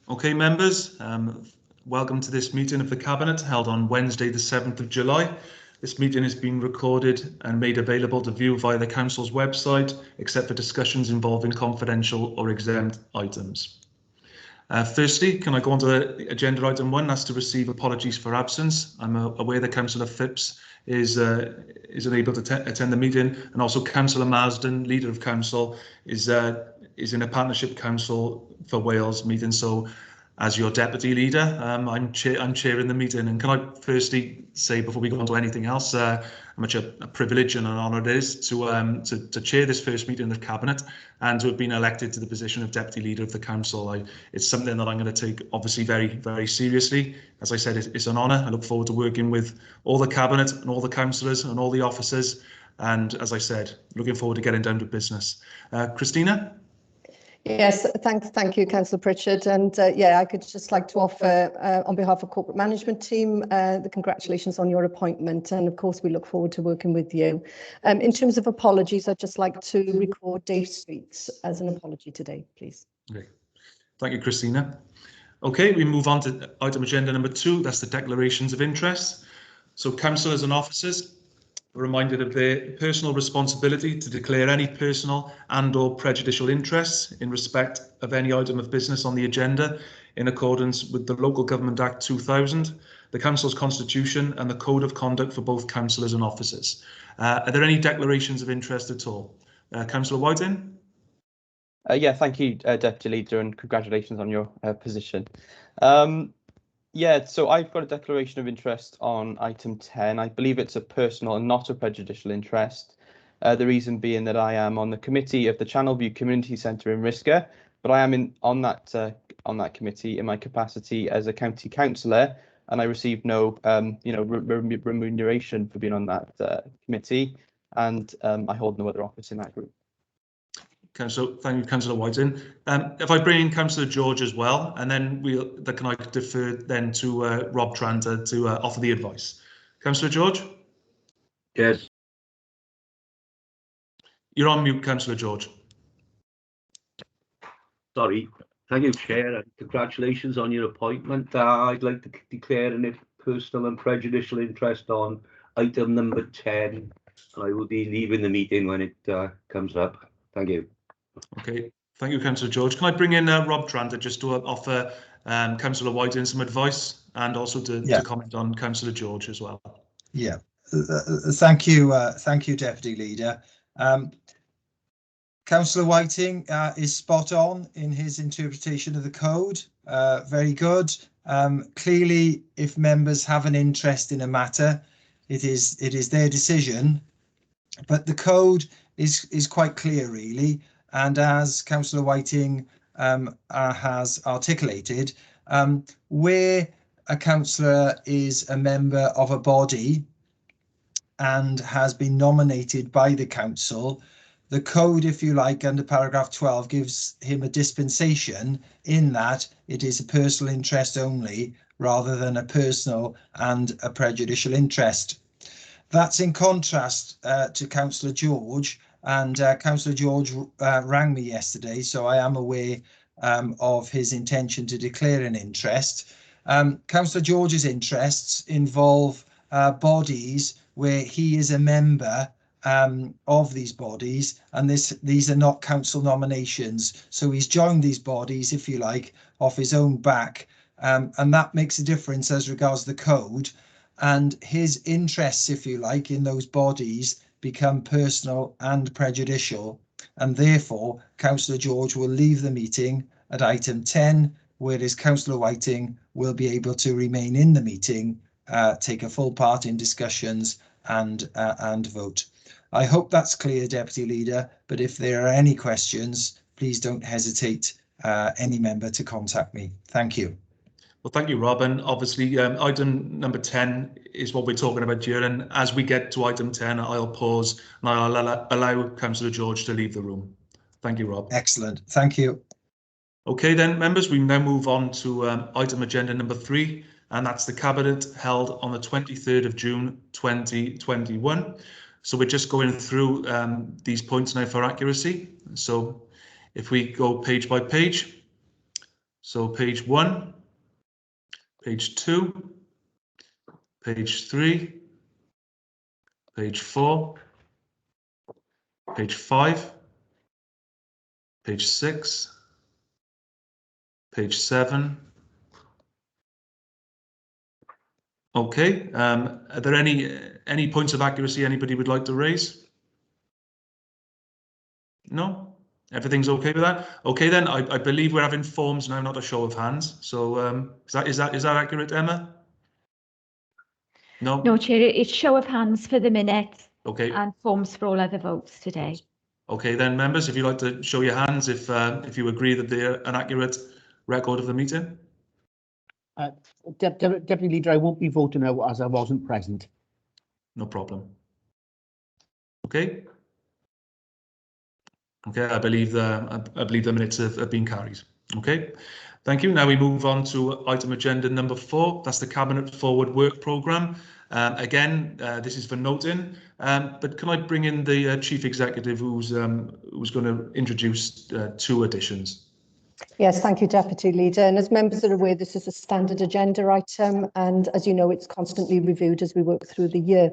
Okay, members, welcome to this meeting of the Cabinet held on Wednesday the 7th of July. This meeting is being recorded and made available to view via the Council's website, except for discussions involving confidential or exempt items. Firstly, can I go on to agenda item 1? That's to receive apologies for absence. I'm aware that Councillor Phipps is unable to attend the meeting, and also Councillor Marsden, Leader of Council, is in a Partnership Council for Wales meeting. So, as your Deputy Leader, I'm chairing the meeting. And can I firstly say, before we go on to anything else, how much a privilege and an honour it is to chair this first meeting of the Cabinet and to have been elected to the position of Deputy Leader of the Council. It's something that I'm going to take obviously very, very seriously. As I said, it's an honour. I look forward to working with all the Cabinet and all the councillors and all the officers. And as I said, looking forward to getting down to business. Christina? Yes, thank you, Councillor Pritchard. And yeah, I could just like to offer, on behalf of corporate management team, the congratulations on your appointment. And of course, we look forward to working with you. In terms of apologies, I'd just like to record Dave Sweets as an apology today, please. Okay. Thank you, Christina. Okay, we move on to item agenda number 2. That's the declarations of interest. So councillors and officers are reminded of their personal responsibility to declare any personal and/or prejudicial interests in respect of any item of business on the agenda in accordance with the Local Government Act 2000, the Council's Constitution and the Code of Conduct for both councillors and officers. Are there any declarations of interest at all? Councillor Whiting? Yeah, thank you, Deputy Leader, and congratulations on your position. Yeah, so I've got a declaration of interest on item 10. I believe it's a personal and not a prejudicial interest. The reason being that I am on the committee of the Channelview Community Centre in Risca, but I am on that committee in my capacity as a county councillor, and I received no remuneration for being on that committee, and I hold no other office in that group. Thank you, Councillor Whiting. If I bring in Councillor George as well, and then can I defer then to Rob Tranter to offer the advice. Councillor George? Yes. You're on mute, Councillor George. Sorry. Thank you, Chair, and congratulations on your appointment. I'd like to declare a personal and prejudicial interest on item number 10, and I will be leaving the meeting when it comes up. Thank you. Okay, thank you, Councillor George. Can I bring in Rob Tranter just to offer Councillor Whiting some advice and also to comment on Councillor George as well? Yeah, thank you, Deputy Leader. Councillor Whiting is spot on in his interpretation of the code. Very good. Clearly, if members have an interest in a matter, it is their decision. But the code is quite clear, really. And as Councillor Whiting has articulated, where a councillor is a member of a body and has been nominated by the council, the code, if you like, under paragraph 12 gives him a dispensation in that it is a personal interest only rather than a personal and a prejudicial interest. That's in contrast to Councillor George, and Councillor George rang me yesterday, so I am aware of his intention to declare an interest. Councillor George's interests involve bodies where he is a member of these bodies, and these are not council nominations. So he's joined these bodies, if you like, off his own back, and that makes a difference as regards the code. And his interests, if you like, in those bodies become personal and prejudicial, and therefore Councillor George will leave the meeting at item 10, whereas Councillor Whiting will be able to remain in the meeting, take a full part in discussions and vote. I hope that's clear, Deputy Leader, but if there are any questions, please don't hesitate, any member, to contact me. Thank you. Well, thank you, Rob. And obviously, item number 10 is what we're talking about here. And as we get to item 10, I'll pause and I'll allow Councillor George to leave the room. Thank you, Rob. Excellent. Thank you. Okay, then, members, we now move on to item agenda number 3, and that's the Cabinet held on the 23rd of June 2021. So we're just going through these points now for accuracy. So if we go page by page. So page 1, page 2, page 3, page 4, page 5, page 6, page 7. Okay, are there any points of accuracy anybody would like to raise? No? Everything's okay with that? Okay, then I believe we're having forms now, not a show of hands. So is that accurate, Emma? No? No, Chair, it's show of hands for the minutes. Okay. And forms for all other votes today. Okay, then members, if you'd like to show your hands if you agree that they're an accurate record of the meeting. Deputy Leader, I won't be voting out as I wasn't present. No problem. Okay. Okay, I believe the minutes have been carried. Okay, thank you. Now we move on to item agenda number 4. That's the Cabinet Forward Work Programme. Again, this is for noting, but can I bring in the Chief Executive who's going to introduce 2 additions? Yes, thank you, Deputy Leader. And as members are aware, this is a standard agenda item, and as you know, it's constantly reviewed as we work through the year.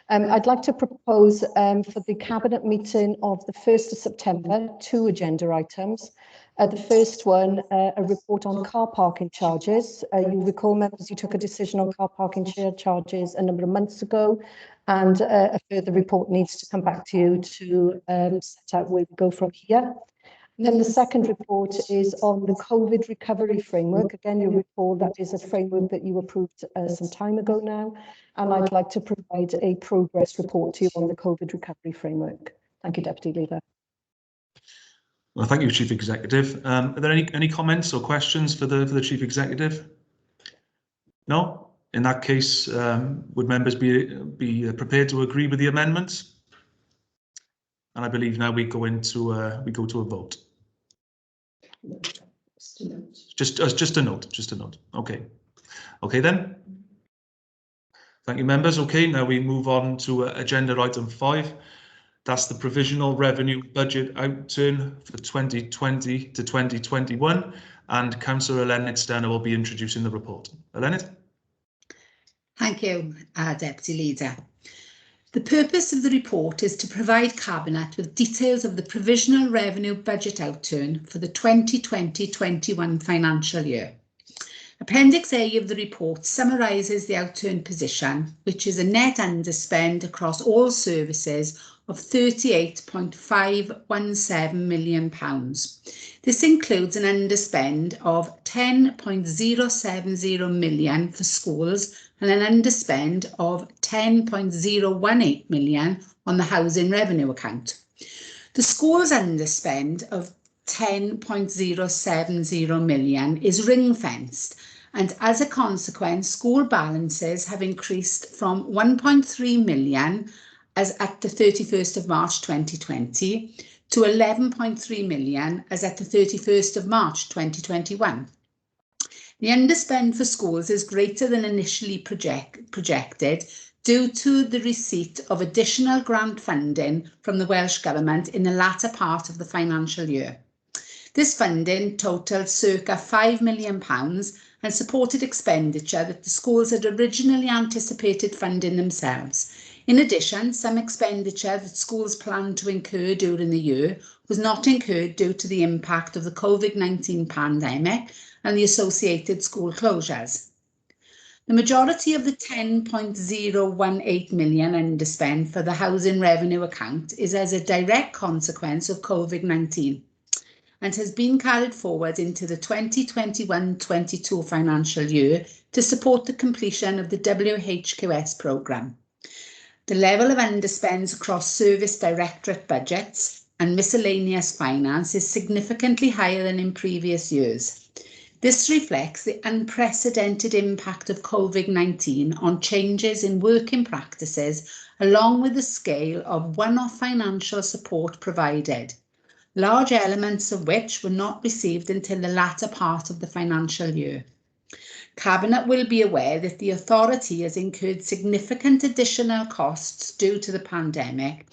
I'd like to propose for the Cabinet meeting of the 1st of September, 2 agenda items. The first one, a report on car parking charges. You recall, members, you took a decision on car parking charges a number of months ago, and a further report needs to come back to you to set out where we go from here. And then the second report is on the COVID recovery framework. Again, you recall that is a framework that you approved some time ago now, and I'd like to provide a progress report to you on the COVID recovery framework. Thank you, Deputy Leader. Well, thank you, Chief Executive. Are there any comments or questions for the Chief Executive? No? In that case, would members be prepared to agree with the amendments? And I believe now we go to a vote. Just a note. Okay then. Thank you, members. Okay, now we move on to agenda item 5. That's the provisional revenue budget outturn for 2020 to 2021, and Councillor Eluned Stenner will be introducing the report. Eluned? Thank you, Deputy Leader. The purpose of the report is to provide Cabinet with details of the provisional revenue budget outturn for the 2020-21 financial year. Appendix A of the report summarises the outturn position, which is a net underspend across all services of £38.517 million. This includes an underspend of £10.070 million for schools and an underspend of £10.018 million on the housing revenue account. The schools underspend of £10.070 million is ring-fenced, and as a consequence, school balances have increased from £1.3 million as at the 31st of March 2020 to £11.3 million as at the 31st of March 2021. The underspend for schools is greater than initially projected due to the receipt of additional grant funding from the Welsh Government in the latter part of the financial year. This funding totalled circa £5 million and supported expenditure that the schools had originally anticipated funding themselves. In addition, some expenditure that schools planned to incur during the year was not incurred due to the impact of the COVID-19 pandemic and the associated school closures. The majority of the £10.018 million underspend for the housing revenue account is as a direct consequence of COVID-19 and has been carried forward into the 2021-22 financial year to support the completion of the WHQS programme. The level of underspends across service directorate budgets and miscellaneous finance is significantly higher than in previous years. This reflects the unprecedented impact of COVID-19 on changes in working practices, along with the scale of one-off financial support provided, large elements of which were not received until the latter part of the financial year. Cabinet will be aware that the authority has incurred significant additional costs due to the pandemic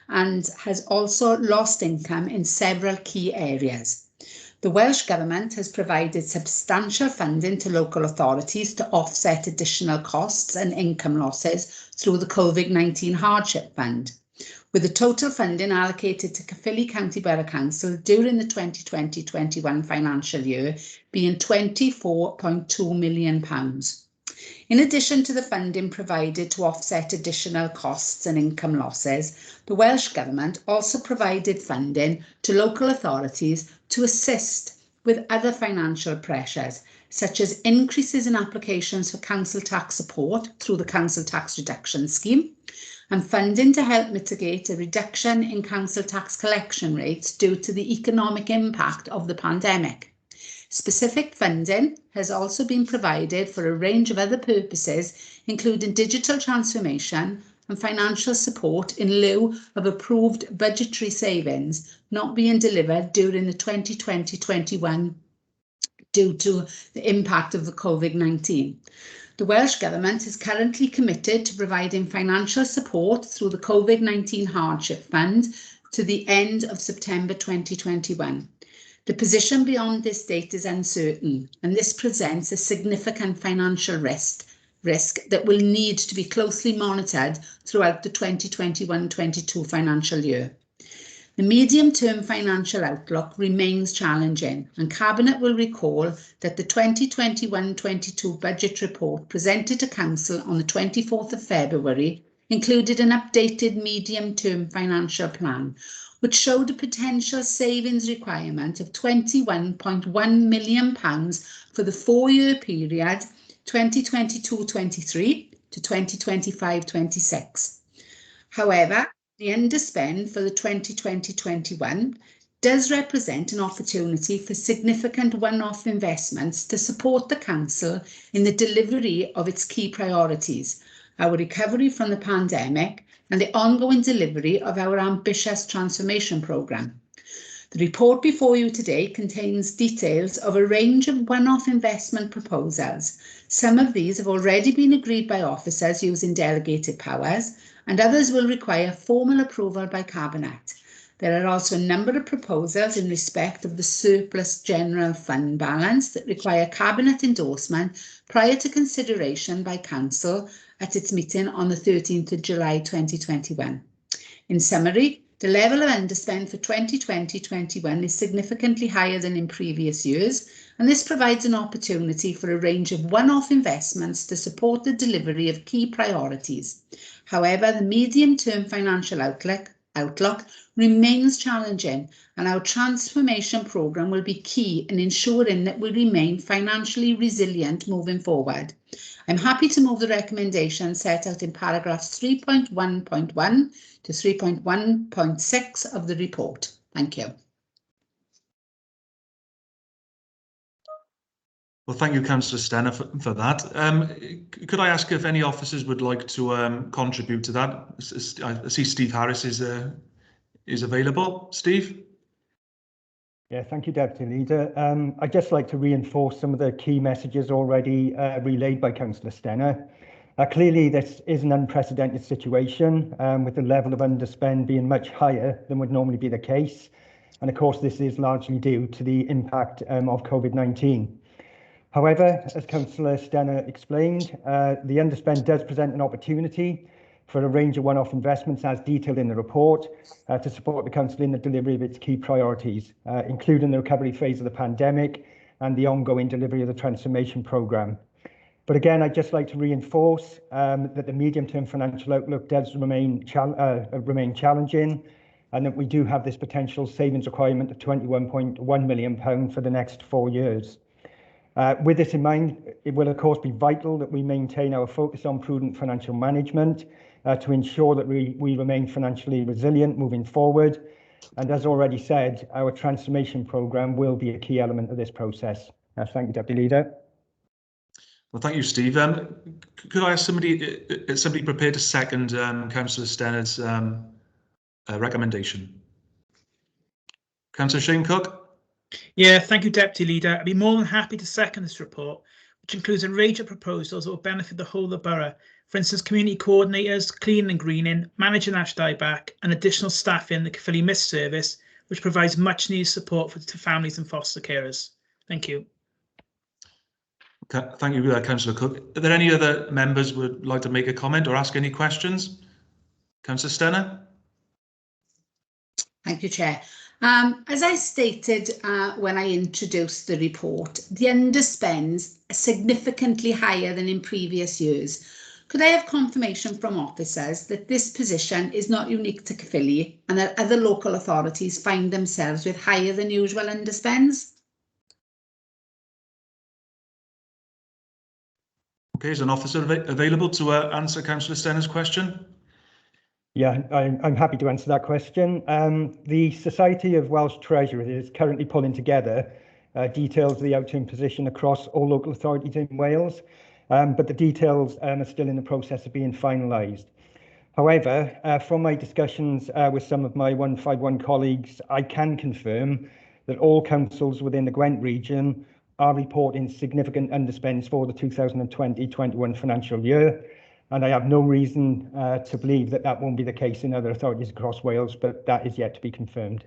and has also lost income in several key areas. The Welsh Government has provided substantial funding to local authorities to offset additional costs and income losses through the COVID-19 Hardship Fund, with the total funding allocated to Caerphilly County Borough Council during the 2020-21 financial year being £24.2 million. In addition to the funding provided to offset additional costs and income losses, the Welsh Government also provided funding to local authorities to assist with other financial pressures, such as increases in applications for council tax support through the Council Tax Reduction Scheme, and funding to help mitigate a reduction in council tax collection rates due to the economic impact of the pandemic. Specific funding has also been provided for a range of other purposes, including digital transformation and financial support in lieu of approved budgetary savings not being delivered during the 2020-21 due to the impact of the COVID-19. The Welsh Government is currently committed to providing financial support through the COVID-19 Hardship Fund to the end of September 2021. The position beyond this date is uncertain, and this presents a significant financial risk that will need to be closely monitored throughout the 2021-22 financial year. The medium-term financial outlook remains challenging, and Cabinet will recall that the 2021-22 budget report presented to Council on the 24th of February included an updated medium-term financial plan, which showed a potential savings requirement of £21.1 million for the 4-year period 2022-23 to 2025-26. However, the underspend for the 2020-21 does represent an opportunity for significant one-off investments to support the Council in the delivery of its key priorities, our recovery from the pandemic and the ongoing delivery of our ambitious transformation programme. The report before you today contains details of a range of one-off investment proposals. Some of these have already been agreed by officers using delegated powers, and others will require formal approval by Cabinet. There are also a number of proposals in respect of the surplus general fund balance that require Cabinet endorsement prior to consideration by Council at its meeting on the 13th of July 2021. In summary, the level of underspend for 2020-21 is significantly higher than in previous years, and this provides an opportunity for a range of one-off investments to support the delivery of key priorities. However, the medium-term financial outlook remains challenging, and our transformation programme will be key in ensuring that we remain financially resilient moving forward. I'm happy to move the recommendations set out in paragraphs 3.1.1 to 3.1.6 of the report. Thank you. Well, thank you, Councillor Stenner, for that. Could I ask if any officers would like to contribute to that? I see Steve Harris is available. Steve? Yeah, thank you, Deputy Leader. I'd just like to reinforce some of the key messages already relayed by Councillor Stenner. Clearly, this is an unprecedented situation, with the level of underspend being much higher than would normally be the case. And of course, this is largely due to the impact of COVID-19. However, as Councillor Stenner explained, the underspend does present an opportunity for a range of one-off investments as detailed in the report to support the Council in the delivery of its key priorities, including the recovery phase of the pandemic and the ongoing delivery of the transformation programme. But again, I'd just like to reinforce that the medium-term financial outlook does remain challenging, and that we do have this potential savings requirement of £21.1 million for the next 4 years. With this in mind, it will of course be vital that we maintain our focus on prudent financial management to ensure that we remain financially resilient moving forward. And as already said, our transformation programme will be a key element of this process. Thank you, Deputy Leader. Well, thank you, Steve. Could I ask somebody prepared to second Councillor Stenner's recommendation? Councillor Shane Cook? Yeah, thank you, Deputy Leader. I'd be more than happy to second this report, which includes a range of proposals that will benefit the whole of the borough. For instance, community coordinators, cleaning and greening, managing ash dieback, and additional staff in the Caerphilly Mist Service, which provides much needed support to families and foster carers. Thank you. Thank you, Councillor Cook. Are there any other members who would like to make a comment or ask any questions? Councillor Stenner? Thank you, Chair. As I stated when I introduced the report, the underspends are significantly higher than in previous years. Could I have confirmation from officers that this position is not unique to Caerphilly and that other local authorities find themselves with higher than usual underspends? Okay, is an officer available to answer Councillor Stenner's question? Yeah, I'm happy to answer that question. The Society of Welsh Treasurers is currently pulling together details of the outturn position across all local authorities in Wales, but the details are still in the process of being finalised. However, from my discussions with some of my 151 colleagues, I can confirm that all councils within the Gwent region are reporting significant underspends for the 2020-21 financial year. And I have no reason to believe that that won't be the case in other authorities across Wales, but that is yet to be confirmed.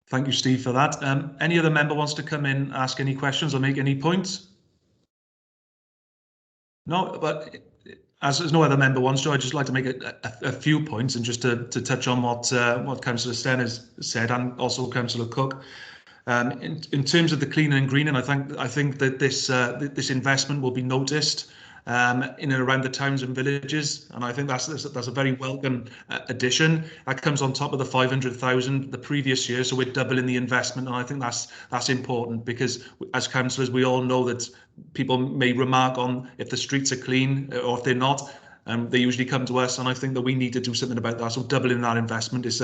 Thank you, Steve, for that. Any other member wants to come in, ask any questions or make any points? No, but as no other member wants to, I'd just like to make a few points and just to touch on what Councillor Stenner has said and also Councillor Cook. In terms of the cleaner and greener, I think that this investment will be noticed in and around the towns and villages, and I think that's a very welcome addition. That comes on top of the 500,000 the previous year, so we're doubling the investment, and I think that's important because as councillors we all know that people may remark on if the streets are clean or if they're not. They usually come to us, and I think that we need to do something about that. So doubling that investment is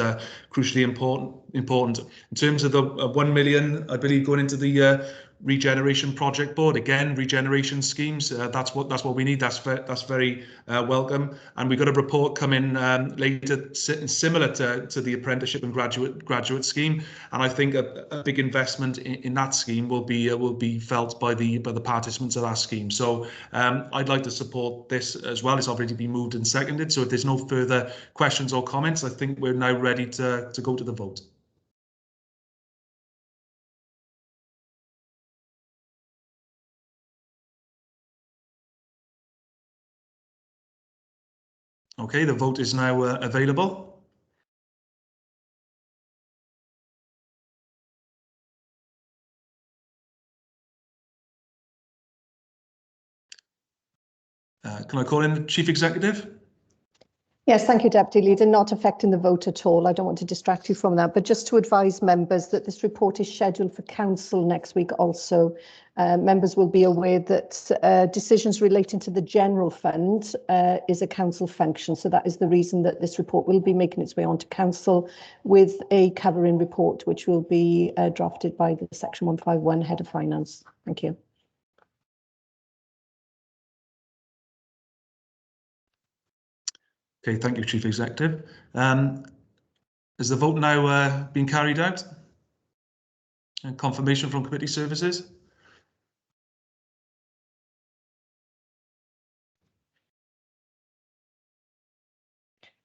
crucially important. In terms of the 1 million, I believe, going into the regeneration project board, again, regeneration schemes, that's what we need. That's very welcome. And we've got a report coming later similar to the apprenticeship and graduate scheme. And I think a big investment in that scheme will be felt by the participants of that scheme. So I'd like to support this as well. It's already been moved and seconded. So if there's no further questions or comments, I think we're now ready to go to the vote. Okay, the vote is now available. Can I call in the Chief Executive? Yes, thank you, Deputy Leader. Not affecting the vote at all. I don't want to distract you from that, but just to advise members that this report is scheduled for Council next week also. Members will be aware that decisions relating to the General Fund is a Council function. So that is the reason that this report will be making its way onto Council with a covering report, which will be drafted by the Section 151 Head of Finance. Thank you. Okay, thank you, Chief Executive. Has the vote now been carried out? And confirmation from committee services?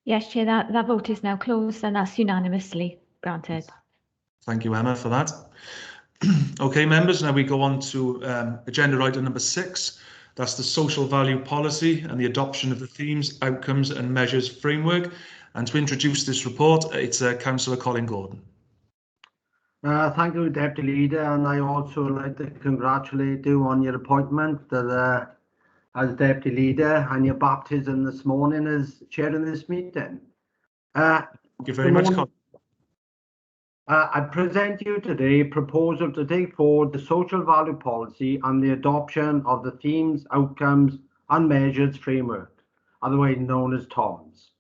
Yes, Chair, that vote is now closed and that's unanimously granted. Thank you, Emma, for that. Okay, members, now we go on to agenda item number 6. That's the social value policy and the adoption of the themes, outcomes and measures framework. And to introduce this report, it's Councillor Colin Gordon. Thank you, Deputy Leader, and I also like to congratulate you on your appointment as Deputy Leader and your baptism this morning as chairing this meeting. Thank you very much, Colin. I present you today a proposal to take forward the social value policy and the adoption of the themes, outcomes and measures framework, otherwise known as TOMS.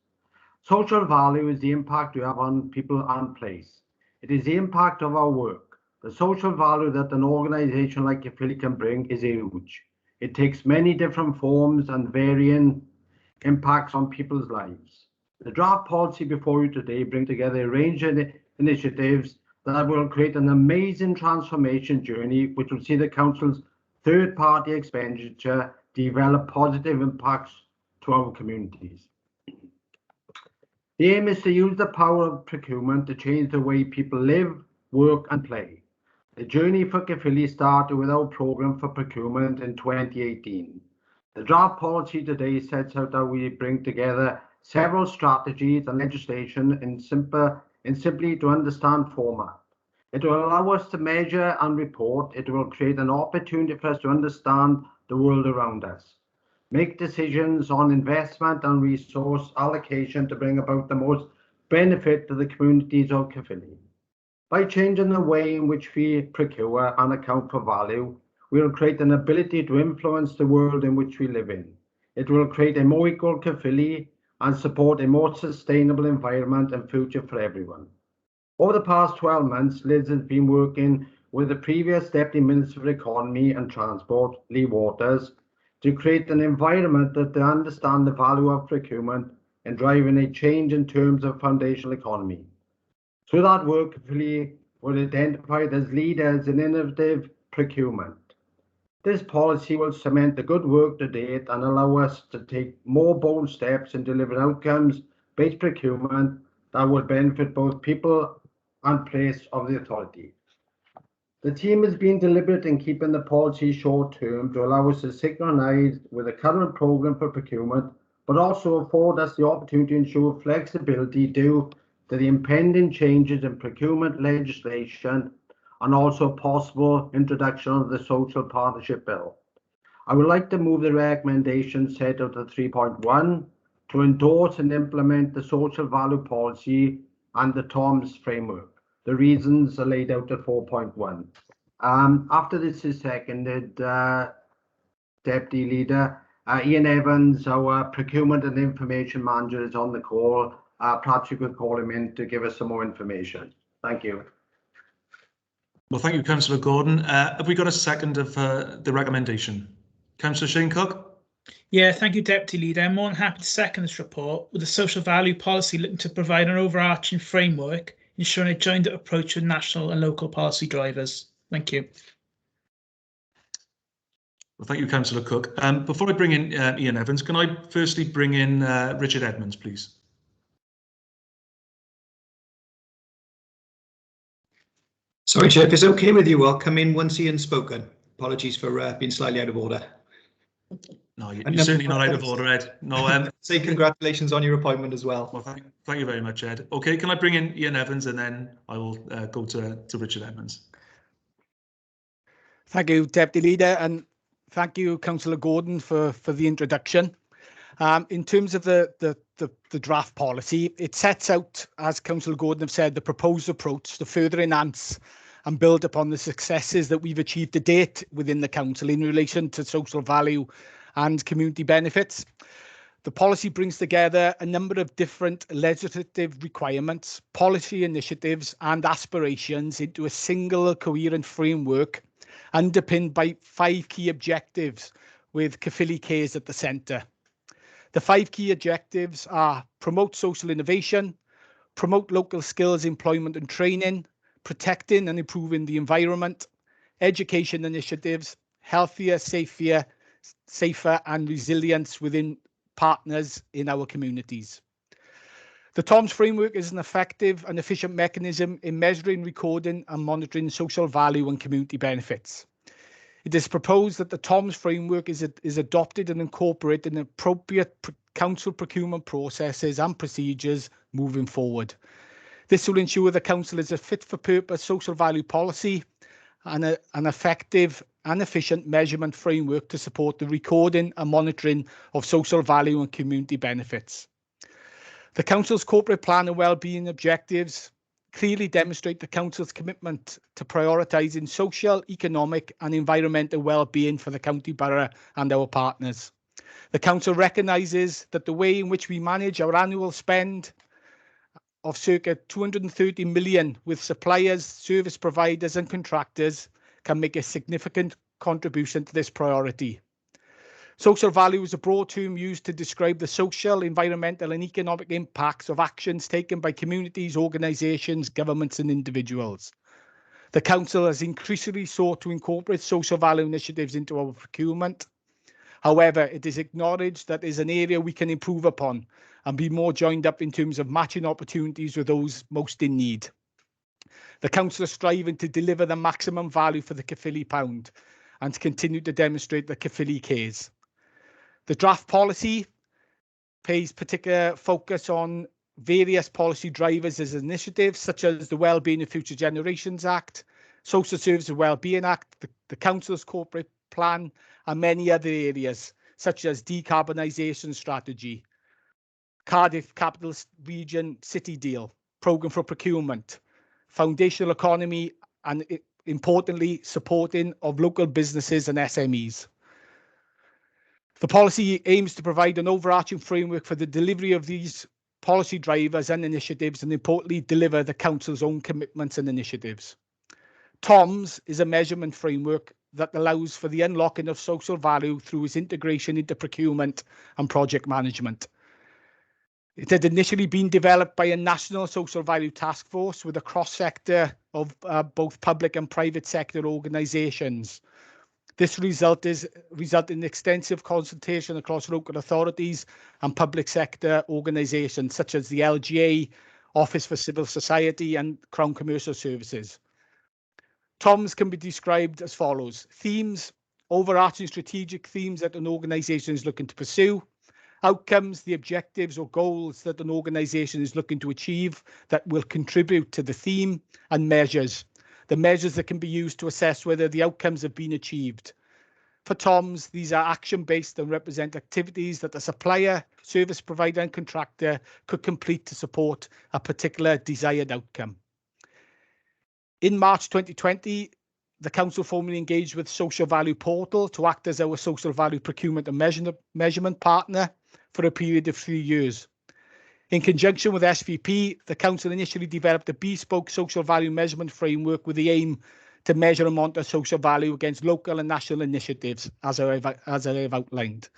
Social value is the impact we have on people and place. It is the impact of our work. The social value that an organisation like Caerphilly can bring is huge. It takes many different forms and varying impacts on people's lives. The draft policy before you today brings together a range of initiatives that will create an amazing transformation journey which will see the Council's third-party expenditure develop positive impacts to our communities. The aim is to use the power of procurement to change the way people live, work and play. The journey for Caerphilly started with our programme for procurement in 2018. The draft policy today sets out how we bring together several strategies and legislation in simply to understand format. It will allow us to measure and report. It will create an opportunity for us to understand the world around us, make decisions on investment and resource allocation to bring about the most benefit to the communities of Caerphilly. By changing the way in which we procure and account for value, we will create an ability to influence the world in which we live in. It will create a more equal Caerphilly and support a more sustainable environment and future for everyone. Over the past 12 months, Liz has been working with the previous Deputy Minister for Economy and Transport, Lee Waters, to create an environment that they understand the value of procurement and driving a change in terms of foundational economy. Through that work, Caerphilly were identified as leaders in innovative procurement. This policy will cement the good work to date and allow us to take more bold steps in delivering outcomes-based procurement that will benefit both people and place of the authority. The team has been deliberate in keeping the policy short-term to allow us to synchronise with the current programme for procurement, but also afford us the opportunity to ensure flexibility due to the impending changes in procurement legislation and also possible introduction of the Social Partnership Bill. I would like to move the recommendation set out at 3.1 to endorse and implement the social value policy and the TOMS framework. The reasons are laid out at 4.1. After this is seconded, Deputy Leader, Ian Evans, our Procurement and Information Manager, is on the call. Perhaps you could call him in to give us some more information. Thank you. Well, thank you, Councillor Gordon. Have we got a second of the recommendation? Councillor Shane Cook? Yeah, thank you, Deputy Leader. I'm more than happy to second this report, with the social value policy looking to provide an overarching framework, ensuring a joined-up approach with national and local policy drivers. Thank you. Well, thank you, Councillor Cook. Before I bring in Ian Evans, can I firstly bring in Richard Edmonds, please? Sorry, Chair, if it's okay with you, I'll come in once Ian's spoken. Apologies for being slightly out of order. No, you're certainly not out of order, Ed. No. Say congratulations on your appointment as well. Well, thank you very much, Ed. Okay, can I bring in Ian Evans and then I will go to Richard Edmonds. Thank you, Deputy Leader, and thank you, Councillor Gordon, for the introduction. In terms of the draft policy, it sets out, as Councillor Gordon have said, the proposed approach to further enhance and build upon the successes that we've achieved to date within the Council in relation to social value and community benefits. The policy brings together a number of different legislative requirements, policy initiatives and aspirations into a single coherent framework underpinned by 5 key objectives, with Caerphilly Cares at the centre. The 5 key objectives are promote social innovation, promote local skills, employment and training, protecting and improving the environment, education initiatives, healthier, safer and resilience within partners in our communities. The TOMS framework is an effective and efficient mechanism in measuring, recording and monitoring social value and community benefits. It is proposed that the TOMS framework is adopted and incorporated in appropriate council procurement processes and procedures moving forward. This will ensure the council is a fit-for-purpose social value policy and an effective and efficient measurement framework to support the recording and monitoring of social value and community benefits. The council's corporate plan and wellbeing objectives clearly demonstrate the council's commitment to prioritising social, economic and environmental well-being for the county borough and our partners. The council recognises that the way in which we manage our annual spend of circa 230 million with suppliers, service providers and contractors can make a significant contribution to this priority. Social value is a broad term used to describe the social, environmental and economic impacts of actions taken by communities, organisations, governments and individuals. The council has increasingly sought to incorporate social value initiatives into our procurement, However, it is acknowledged that is an area we can improve upon and be more joined up in terms of matching opportunities with those most in need. The Council is striving to deliver the maximum value for the Caerphilly pound and to continue to demonstrate that Caerphilly cares. The draft policy pays particular focus on various policy drivers as initiatives, such as the Wellbeing of Future Generations Act, Social Services Wellbeing Act, the Council's Corporate Plan, and many other areas, such as decarbonisation strategy, Cardiff Capital Region City Deal, Programme for Procurement, foundational economy, and importantly, supporting of local businesses and SMEs. The policy aims to provide an overarching framework for the delivery of these policy drivers and initiatives, and importantly, deliver the Council's own commitments and initiatives. TOMS is a measurement framework that allows for the unlocking of social value through its integration into procurement and project management. It had initially been developed by a national social value task force with a cross-sector of both public and private sector organisations. This resulted in extensive consultation across local authorities and public sector organisations such as the LGA, Office for Civil Society and Crown Commercial Services. TOMS can be described as follows: themes, overarching strategic themes that an organisation is looking to pursue; outcomes, the objectives or goals that an organisation is looking to achieve that will contribute to the theme; and measures, the measures that can be used to assess whether the outcomes have been achieved. For TOMS, these are action-based and represent activities that the supplier, service provider and contractor could complete to support a particular desired outcome. In March 2020, the Council formally engaged with Social Value Portal to act as our social value procurement and measurement partner for a period of 3 years. In conjunction with SVP, the Council initially developed a bespoke social value measurement framework with the aim to measure and monitor social value against local and national initiatives, as I have outlined.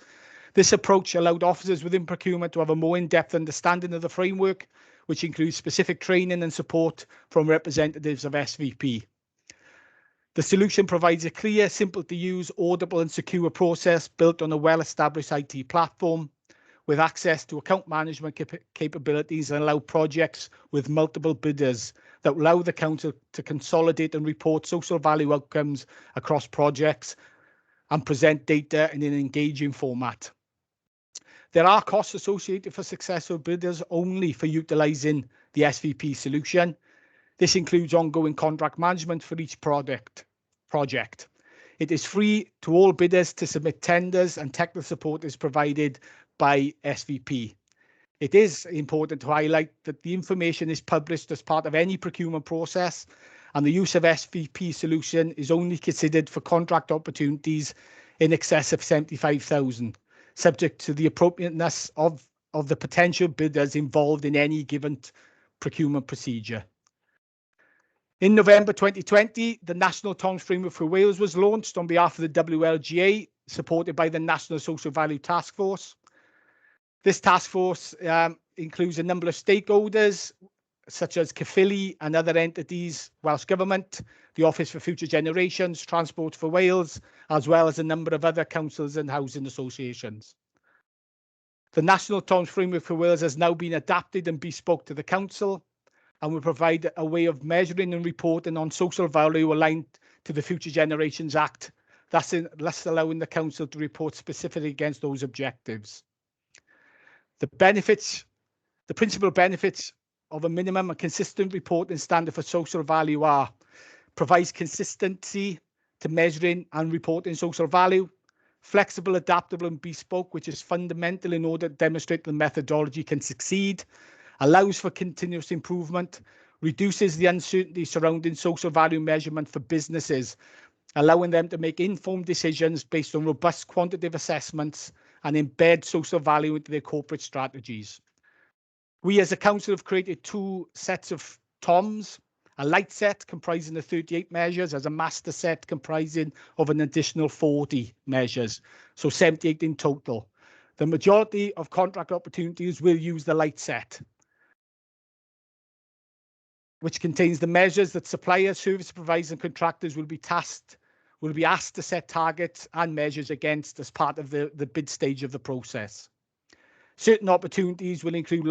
This approach allowed officers within procurement to have a more in-depth understanding of the framework, which includes specific training and support from representatives of SVP. The solution provides a clear, simple to use, audible and secure process built on a well-established IT platform with access to account management capabilities and allow projects with multiple bidders that allow the Council to consolidate and report social value outcomes across projects and present data in an engaging format. There are costs associated for successful bidders only for utilising the SVP solution. This includes ongoing contract management for each project. It is free to all bidders to submit tenders, and technical support is provided by SVP. It is important to highlight that the information is published as part of any procurement process, and the use of SVP solution is only considered for contract opportunities in excess of 75,000, subject to the appropriateness of the potential bidders involved in any given procurement procedure. In November 2020, the National TOMS Framework for Wales was launched on behalf of the WLGA, supported by the National Social Value Task Force. This task force includes a number of stakeholders, such as Caerphilly and other entities, Welsh Government, the Office for Future Generations, Transport for Wales, as well as a number of other councils and housing associations. The National TOMS Framework for Wales has now been adapted and bespoke to the Council, and will provide a way of measuring and reporting on social value aligned to the Future Generations Act, thus allowing the Council to report specifically against those objectives. The principal benefits of a minimum and consistent reporting standard for social value are: provides consistency to measuring and reporting social value, flexible, adaptable and bespoke, which is fundamental in order to demonstrate the methodology can succeed, allows for continuous improvement, reduces the uncertainty surrounding social value measurement for businesses, allowing them to make informed decisions based on robust quantitative assessments and embed social value into their corporate strategies. We as a Council have created 2 sets of TOMS, a light set comprising the 38 measures as a master set comprising of an additional 40 measures, so 78 in total. The majority of contract opportunities will use the light set, which contains the measures that suppliers, service providers and contractors will be tasked will be asked to set targets and measures against as part of the bid stage of the process. Certain opportunities will include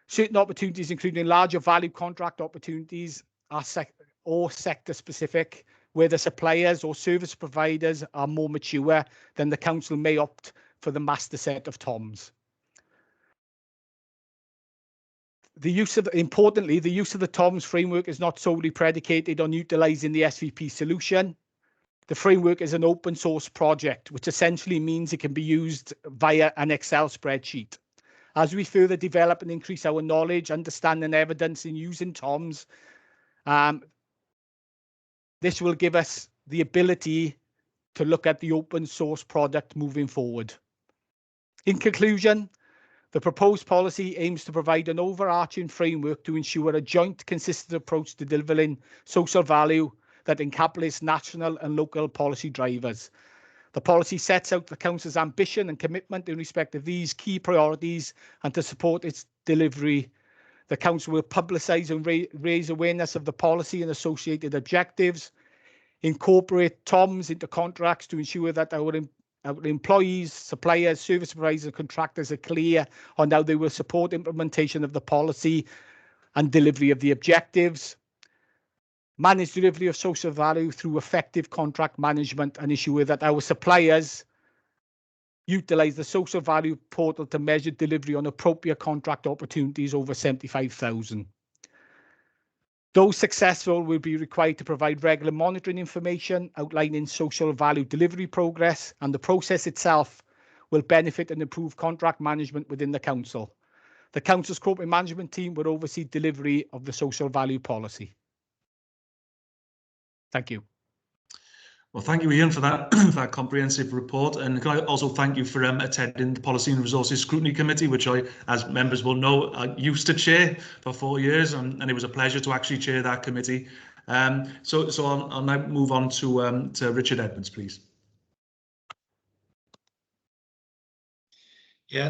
certain opportunities, including larger value contract opportunities, or sector specific, where the suppliers or service providers are more mature, then the council may opt for the master set of TOMs. Importantly, the use of the TOMs framework is not solely predicated on utilising the SVP solution. The framework is an open source project, which essentially means it can be used via an Excel spreadsheet. As we further develop and increase our knowledge, understanding, and evidence in using TOMs, this will give us the ability to look at the open source product moving forward. In conclusion, the proposed policy aims to provide an overarching framework to ensure a joint, consistent approach to delivering social value that encapsulates national and local policy drivers. The policy sets out the Council's ambition and commitment in respect of these key priorities, and to support its delivery, the Council will publicise and raise awareness of the policy and associated objectives, incorporate TOMs into contracts to ensure that our employees, suppliers, service providers and contractors are clear on how they will support implementation of the policy and delivery of the objectives, manage delivery of social value through effective contract management, and ensure that our suppliers utilise the social value portal to measure delivery on appropriate contract opportunities over 75,000. Those successful will be required to provide regular monitoring information outlining social value delivery progress, and the process itself will benefit and improve contract management within the Council. The Council's corporate management team will oversee delivery of the social value policy. Thank you. Well, thank you, Ian, for that, that comprehensive report. And can I also thank you for attending the Policy and Resources Scrutiny Committee, which I, as members will know, I used to chair for 4 years, and it was a pleasure to actually chair that committee. So I'll now move on to Richard Edmonds, please. Yeah,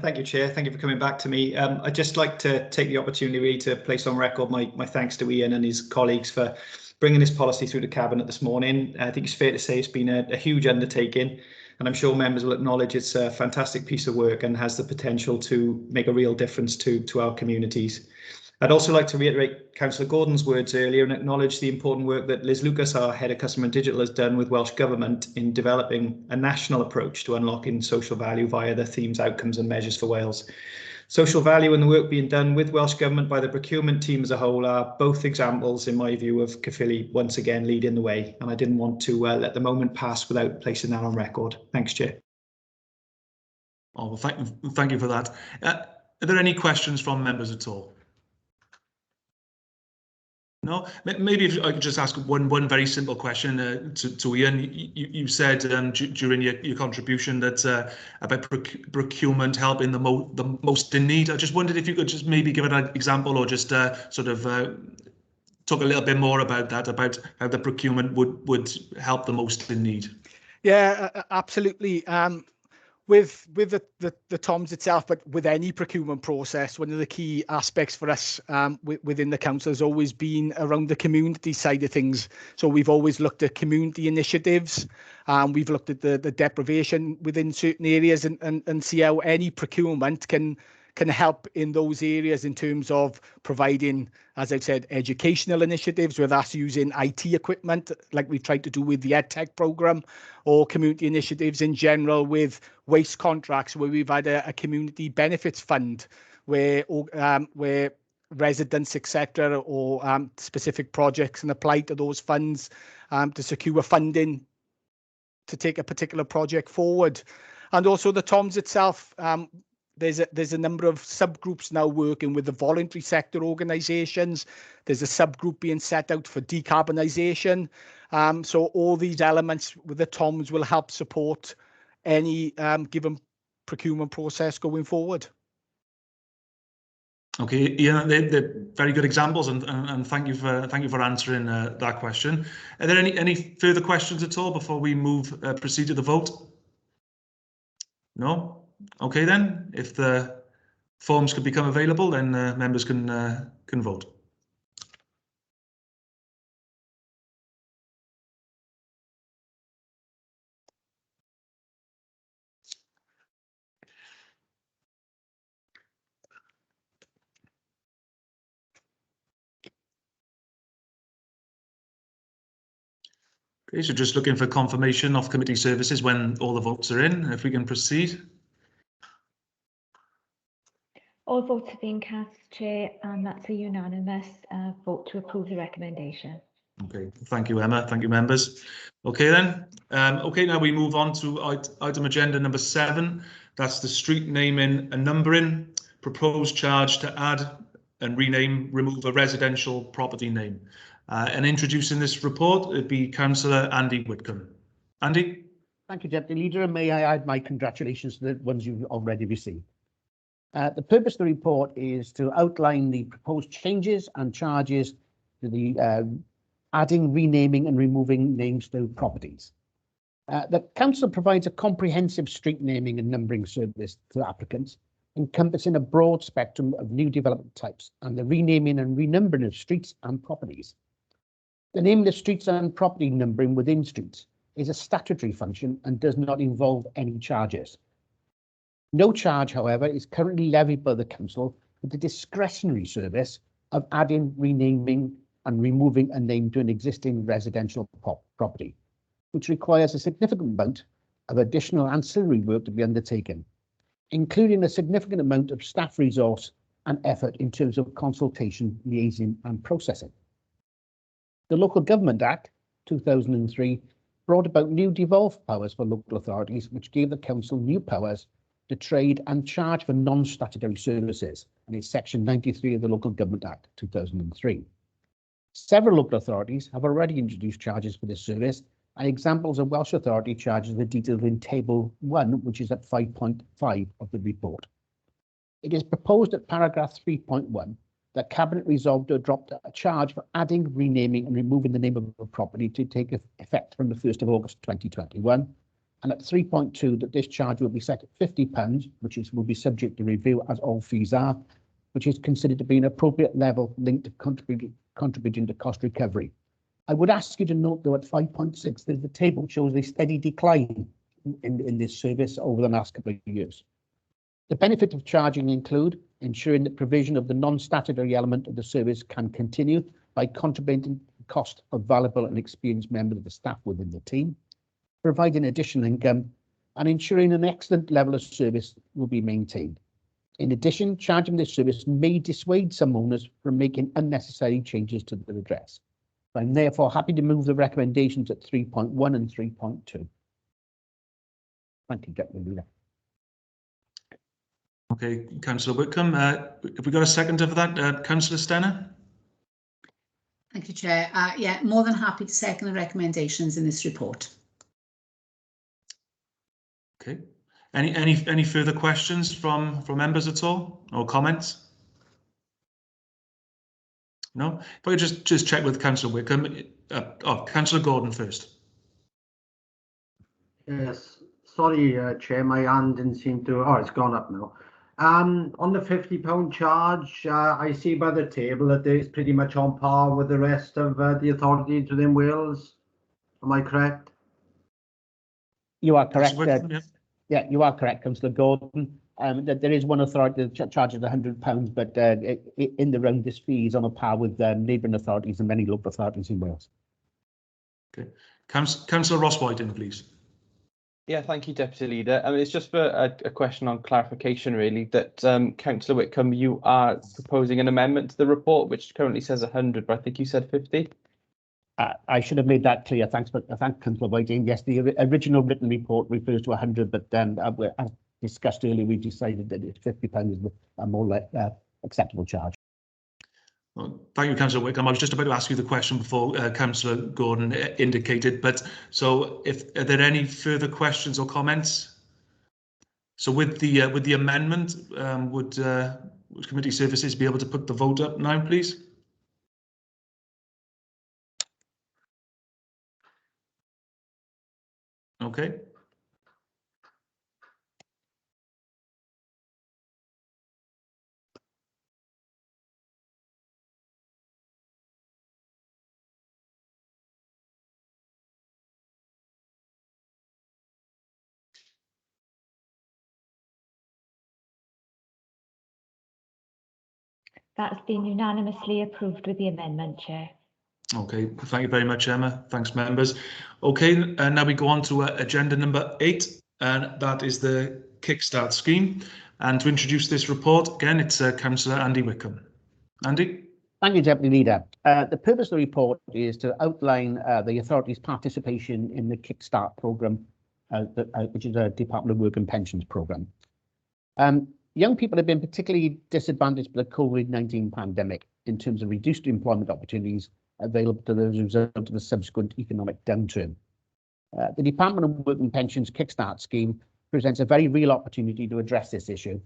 thank you, Chair. Thank you for coming back to me. I'd just like to take the opportunity to place on record my thanks to Ian and his colleagues for bringing this policy through the Cabinet this morning. I think it's fair to say it's been a huge undertaking, and I'm sure members will acknowledge it's a fantastic piece of work and has the potential to make a real difference to our communities. I'd also like to reiterate Councillor Gordon's words earlier and acknowledge the important work that Liz Lucas, our Head of Customer and Digital, has done with Welsh Government in developing a national approach to unlocking social value via the themes, outcomes and measures for Wales. Social value and the work being done with Welsh Government by the procurement team as a whole are both examples, in my view, of Caerphilly once again leading the way, and I didn't want to let the moment pass without placing that on record. Thanks, Chair. Oh, well, thank you for that. Are there any questions from members at all? No, maybe if I could just ask one very simple question to Ian. You said during your contribution that about procurement helping the most in need. I just wondered if you could just maybe give an example, or just sort of talk a little bit more about that, about how the procurement would help the most in need. Yeah, absolutely. With the TOMs itself, but with any procurement process, one of the key aspects for us within the council has always been around the community side of things. So we've always looked at community initiatives, we've looked at the deprivation within certain areas, and see how any procurement can help in those areas in terms of providing, as I've said, educational initiatives, whether that's using IT equipment like we've tried to do with the EdTech programme, or community initiatives in general with waste contracts, where we've had a community benefits fund where residents, etc., or specific projects can apply to those funds to secure funding to take a particular project forward. And also the TOMs itself, there's a number of subgroups now working with the voluntary sector organisations. There's a subgroup being set out for decarbonisation. So all these elements with the TOMs will help support any given procurement process going forward. Okay, yeah, they're very good examples, and thank you for answering that question. Are there any further questions at all before we proceed to the vote? No. Okay then, if the forms could become available, then members can vote. Okay, so just looking for confirmation of committee services when all the votes are in, if we can proceed. All votes have been cast, Chair, and that's a unanimous vote to approve the recommendation. Okay, thank you, Emma. Thank you, members. Okay, then. Okay, now we move on to item agenda number 7. That's the street naming and numbering. Proposed charge to add and remove a residential property name. And introducing this report, it'd be Councillor Andy Whitcomb. Andy? Thank you, Deputy Leader, and may I add my congratulations to the ones you've already received. The purpose of the report is to outline the proposed changes and charges to the adding, renaming and removing names to properties. The Council provides a comprehensive street naming and numbering service to applicants, encompassing a broad spectrum of new development types and the renaming and renumbering of streets and properties. The naming of streets and property numbering within streets is a statutory function and does not involve any charges. No charge, however, is currently levied by the Council for the discretionary service of adding, renaming and removing a name to an existing residential property, which requires a significant amount of additional ancillary work to be undertaken, including a significant amount of staff resource and effort in terms of consultation, liaising and processing. The Local Government Act 2003 brought about new devolved powers for local authorities, which gave the Council new powers to trade and charge for non-statutory services, and it's Section 93 of the Local Government Act 2003. Several local authorities have already introduced charges for this service, and examples of Welsh Authority charges are detailed in Table 1, which is at 5.5 of the report. It is proposed at paragraph 3.1 that Cabinet resolved to adopt a charge for adding, renaming and removing the name of a property to take effect from the 1st of August 2021. And at 3.2 that this charge will be set at £50, which will be subject to review as all fees are, which is considered to be an appropriate level linked to contributing to cost recovery. I would ask you to note, though, at 5.6 that the table shows a steady decline in this service over the last couple of years. The benefits of charging include ensuring that provision of the non-statutory element of the service can continue by contributing to the cost of valuable and experienced members of the staff within the team, providing additional income, and ensuring an excellent level of service will be maintained. In addition, charging this service may dissuade some owners from making unnecessary changes to their address. I'm therefore happy to move the recommendations at 3.1 and 3.2. Thank you, Deputy Leader. Okay, Councillor Whitcomb. Have we got a second for that, Councillor Stenner? Thank you, Chair. Yeah, more than happy to second the recommendations in this report. Okay. Any further questions from members at all, or comments? No. If I could just check with Councillor Whitcomb. Councillor Gordon first. Yes. Sorry, Chair, my hand didn't seem to. Oh, it's gone up now. On the £50 charge, I see by the table that it's pretty much on par with the rest of the authorities within Wales. Am I correct? You are correct. Yeah. Yeah, you are correct, Councillor Gordon. There is one authority that charges £100, but in the round, this fee is on a par with neighbouring authorities and many local authorities in Wales. Okay, Councillor Ross Whiting, please. Yeah, thank you, Deputy Leader. I mean, it's just for a question on clarification, really, that Councillor Whitcomb, you are proposing an amendment to the report, which currently says 100, but I think you said 50. I should have made that clear. Thanks, but thank Councillor Whiting. Yes, the original written report refers to 100, but as discussed earlier, we've decided that £50 is a more acceptable charge. Well, thank you, Councillor Whitcomb. I was just about to ask you the question before Councillor Gordon indicated, but so are there any further questions or comments? So with the amendment, would Committee Services be able to put the vote up now, please? Okay. That's been unanimously approved with the amendment, Chair. Okay, thank you very much, Emma. Thanks, members. Okay, and now we go on to agenda number 8, and that is the Kickstart scheme. And to introduce this report, again, it's Councillor Andy Wickham. Andy? Thank you, Deputy Leader. The purpose of the report is to outline the authority's participation in the Kickstart programme, which is a Department of Work and Pensions programme. Young people have been particularly disadvantaged by the COVID-19 pandemic in terms of reduced employment opportunities available to them as a result of the subsequent economic downturn. The Department of Work and Pensions Kickstart scheme presents a very real opportunity to address this issue,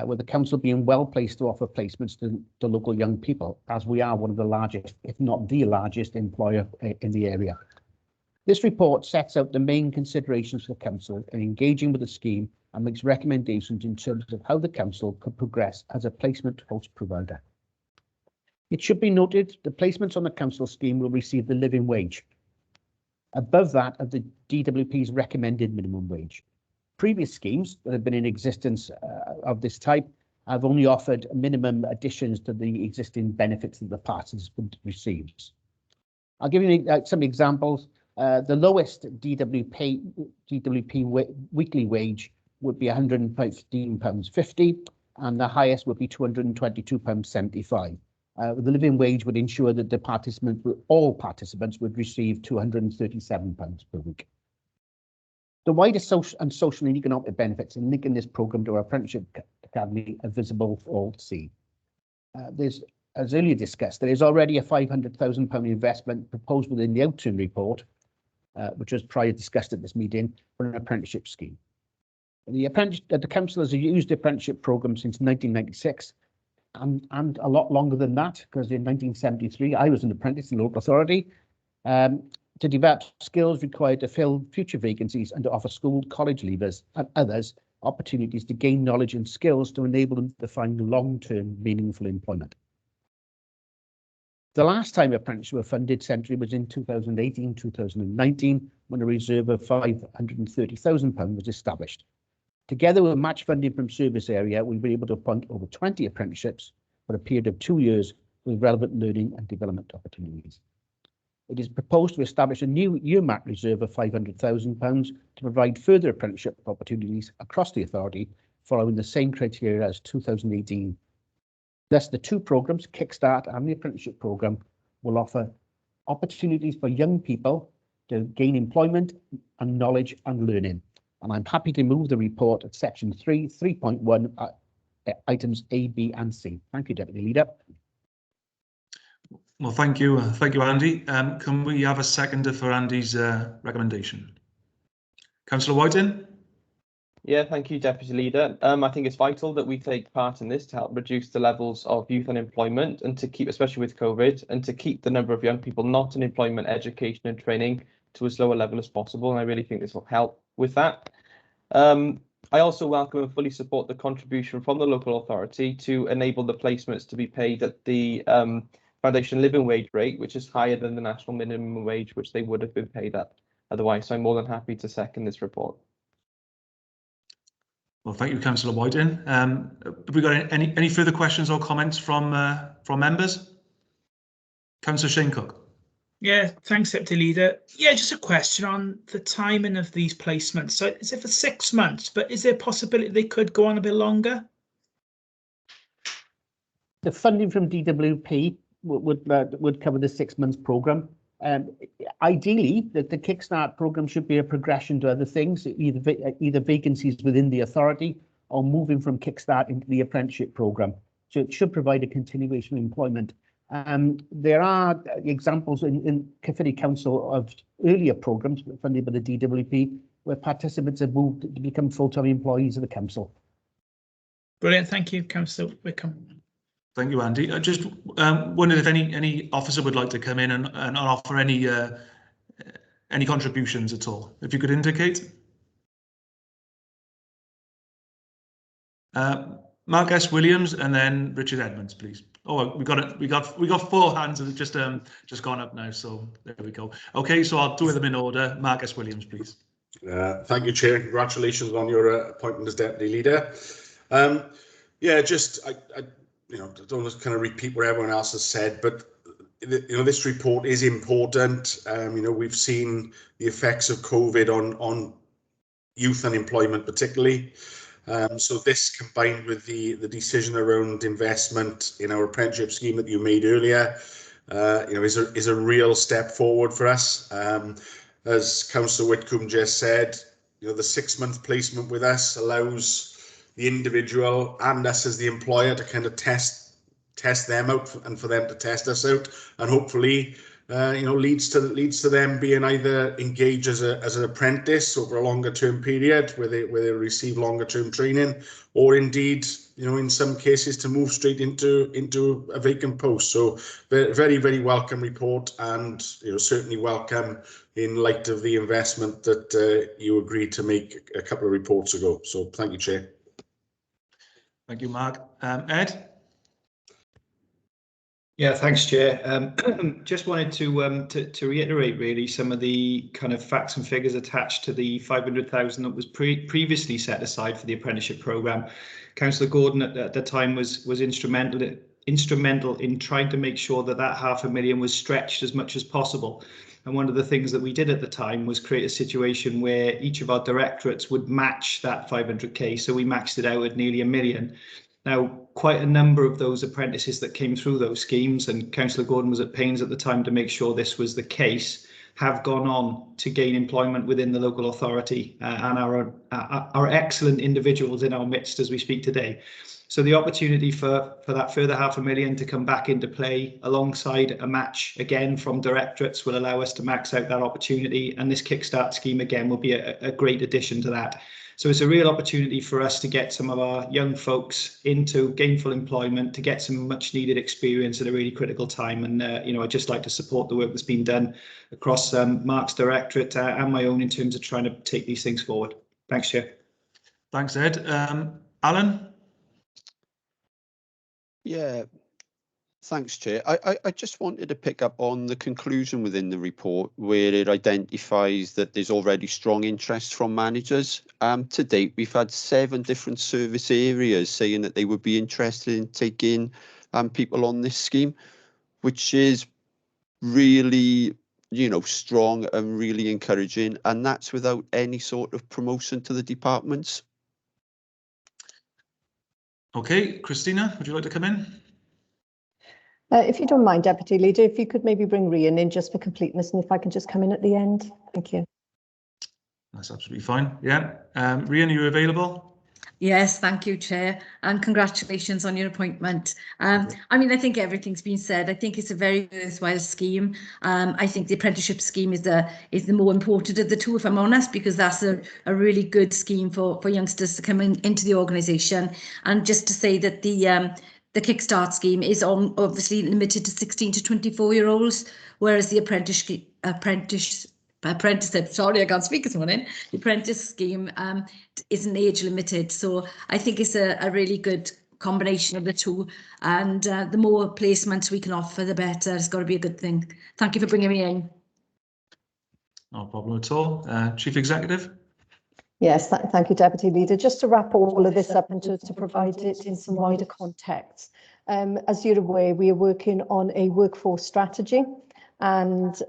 with the council being well placed to offer placements to local young people, as we are one of the largest, if not the largest, employer in the area. This report sets out the main considerations for the council in engaging with the scheme and makes recommendations in terms of how the council could progress as a placement host provider. It should be noted the placements on the council scheme will receive the living wage, above that of the DWP's recommended minimum wage. Previous schemes that have been in existence of this type have only offered minimum additions to the existing benefits that the participant receives. I'll give you some examples. The lowest DWP weekly wage would be £115.50, and the highest would be £222.75. The living wage would ensure that all participants would receive £237 per week. The wider social and economic benefits in linking this programme to our apprenticeship academy are visible for all to see. There's, as earlier discussed, there is already a £500,000 investment proposed within the outturn report, which was prior discussed at this meeting, for an apprenticeship scheme. The council has used the apprenticeship programme since 1996, and a lot longer than that, because in 1973 I was an apprentice in the local authority, to develop skills required to fill future vacancies and to offer school, college leavers and others opportunities to gain knowledge and skills to enable them to find long-term meaningful employment. The last time apprenticeships were funded centrally was in 2018-2019, when a reserve of £530,000 was established. Together with match funding from service area, we'll be able to appoint over 20 apprenticeships for a period of 2 years with relevant learning and development opportunities. It is proposed to establish a new earmark reserve of £500,000 to provide further apprenticeship opportunities across the authority, following the same criteria as 2018. Thus, the two programmes, Kickstart and the apprenticeship programme, will offer opportunities for young people to gain employment and knowledge and learning. And I'm happy to move the report at section 3.1, items A, B and C. Thank you, Deputy Leader. Well, thank you, Andy. Can we have a seconder for Andy's recommendation? Councillor Whiting? Yeah, thank you, Deputy Leader. I think it's vital that we take part in this to help reduce the levels of youth unemployment and to keep, especially with COVID, and to keep the number of young people not in employment, education and training to as low a level as possible. And I really think this will help with that. I also welcome and fully support the contribution from the local authority to enable the placements to be paid at the foundation living wage rate, which is higher than the national minimum wage, which they would have been paid at otherwise. So I'm more than happy to second this report. Well, thank you, Councillor Whiting. Have we got any further questions or comments from members? Councillor Shane Cook. Yeah, thanks, Deputy Leader. Yeah, just a question on the timing of these placements. So is it for 6 months, but is there a possibility they could go on a bit longer? The funding from DWP would cover the 6 months programme. Ideally, the Kickstart programme should be a progression to other things, either vacancies within the authority or moving from Kickstart into the apprenticeship programme. So it should provide a continuation of employment. There are examples in Caerphilly Council of earlier programmes funded by the DWP where participants have moved to become full-time employees of the council. Brilliant, thank you, Councillor Wickham. Thank you, Andy. I just wondered if any officer would like to come in and offer any contributions at all. If you could indicate. Mark S. Williams and then Richard Edmonds, please. Oh, we got it. We got 4 hands that have just gone up now. So there we go. Okay, so I'll do them in order. Mark S. Williams, please. Thank you, Chair. Congratulations on your appointment as Deputy Leader. Yeah, just I don't want to kind of repeat what everyone else has said, but this report is important. We've seen the effects of COVID on youth unemployment particularly. So this, combined with the decision around investment in our apprenticeship scheme that you made earlier, is a real step forward for us. As Councillor Whitcomb just said, the 6-month placement with us allows the individual and us as the employer to kind of test them out and for them to test us out, and hopefully leads to them being either engaged as an apprentice over a longer term period where they receive longer term training, or indeed in some cases to move straight into a vacant post. So very, very welcome report, and certainly welcome in light of the investment that you agreed to make a couple of reports ago. So thank you, Chair. Thank you, Mark. Ed? Yeah, thanks, Chair. Just wanted to reiterate really some of the kind of facts and figures attached to the 500,000 that was previously set aside for the apprenticeship programme. Councillor Gordon at the time was instrumental in trying to make sure that $500,000 was stretched as much as possible. And one of the things that we did at the time was create a situation where each of our directorates would match that 500k. So we maxed it out at nearly $1 million. Now, quite a number of those apprentices that came through those schemes, and Councillor Gordon was at pains at the time to make sure this was the case, have gone on to gain employment within the local authority and are excellent individuals in our midst as we speak today. So the opportunity for that further $500,000 to come back into play alongside a match again from directorates will allow us to max out that opportunity, and this Kickstart scheme again will be a great addition to that. So it's a real opportunity for us to get some of our young folks into gainful employment, to get some much needed experience at a really critical time. And, I'd just like to support the work that's been done across Mark's directorate and my own in terms of trying to take these things forward. Thanks, Chair. Thanks, Ed. Alan? Yeah, thanks, Chair. I just wanted to pick up on the conclusion within the report where it identifies that there's already strong interest from managers. To date, we've had 7 different service areas saying that they would be interested in taking people on this scheme, which is really, strong and really encouraging. And that's without any sort of promotion to the departments. Okay, Christina, would you like to come in? If you don't mind, Deputy Leader, if you could maybe bring Rian in just for completeness, and if I can just come in at the end. Thank you. That's absolutely fine. Yeah. Rian, are you available? Yes, thank you, Chair, and congratulations on your appointment. I think everything's been said. I think it's a very worthwhile scheme. I think the apprenticeship scheme is the more important of the two, if I'm honest, because that's a really good scheme for youngsters to come into the organisation. And just to say that the Kickstart scheme is obviously limited to 16 to 24-year-olds, whereas the apprentice sorry, I can't speak this morning. The apprentice scheme isn't age limited, so I think it's a really good combination of the two. And the more placements we can offer, the better. It's got to be a good thing. Thank you for bringing me in. No problem at all. Chief Executive. Yes, thank you, Deputy Leader. Just to wrap all of this up and to provide it in some wider context. As you're aware, we are working on a workforce strategy, and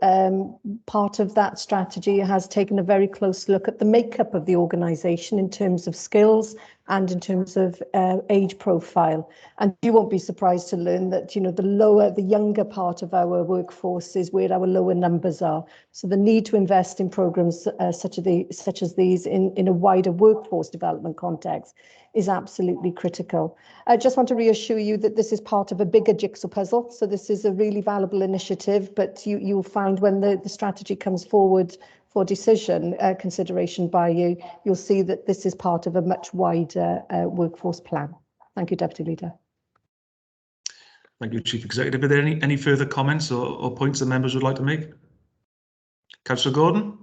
part of that strategy has taken a very close look at the makeup of the organisation in terms of skills and in terms of age profile. And you won't be surprised to learn that, the younger part of our workforce is where our lower numbers are. So the need to invest in programmes such as these in a wider workforce development context is absolutely critical. I just want to reassure you that this is part of a bigger jigsaw puzzle. So this is a really valuable initiative, but you'll find when the strategy comes forward for decision consideration by you, you'll see that this is part of a much wider workforce plan. Thank you, Deputy Leader. Thank you, Chief Executive. Are there any further comments or points that members would like to make? Councillor Gordon?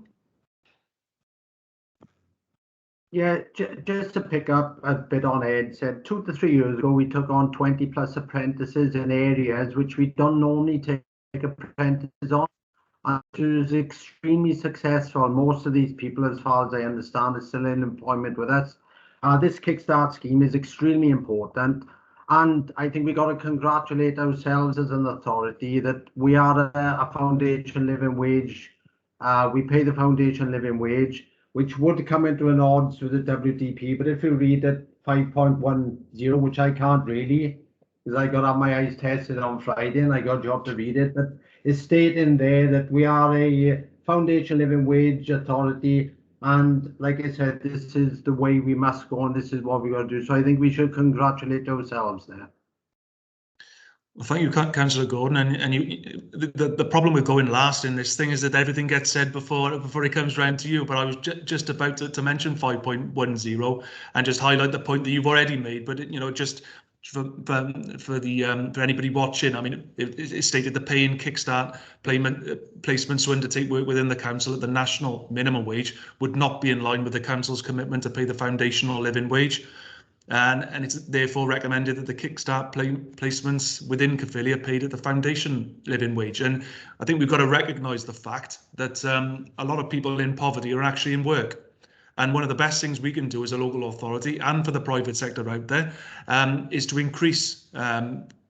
Yeah, just to pick up a bit on Ed said, 2 to 3 years ago, we took on 20 plus apprentices in areas which we don't normally take apprentices on. And it was extremely successful. Most of these people, as far as I understand, are still in employment with us. This Kickstart scheme is extremely important. And I think we got to congratulate ourselves as an authority that we are a foundation living wage. We pay the foundation living wage, which would come into an odds with the WDP. But if you read it 5.10, which I can't really, because I got to have my eyes tested on Friday and I got a job to read it, but it's stating there that we are a foundation living wage authority. And like I said, this is the way we must go, and this is what we're going to do. So I think we should congratulate ourselves there. Well, thank you, Councillor Gordon. And you, the problem with going last in this thing is that everything gets said before it comes round to you. But I was just about to mention 5.10 and just highlight the point that you've already made. But you know, just for anybody watching, I mean, it stated the pay and kickstart placements to undertake work within the council at the national minimum wage would not be in line with the council's commitment to pay the foundational living wage. And it's therefore recommended that the kickstart placements within Caerphilly are paid at the foundation living wage. And I think we've got to recognise the fact that a lot of people in poverty are actually in work. And one of the best things we can do as a local authority and for the private sector out there is to increase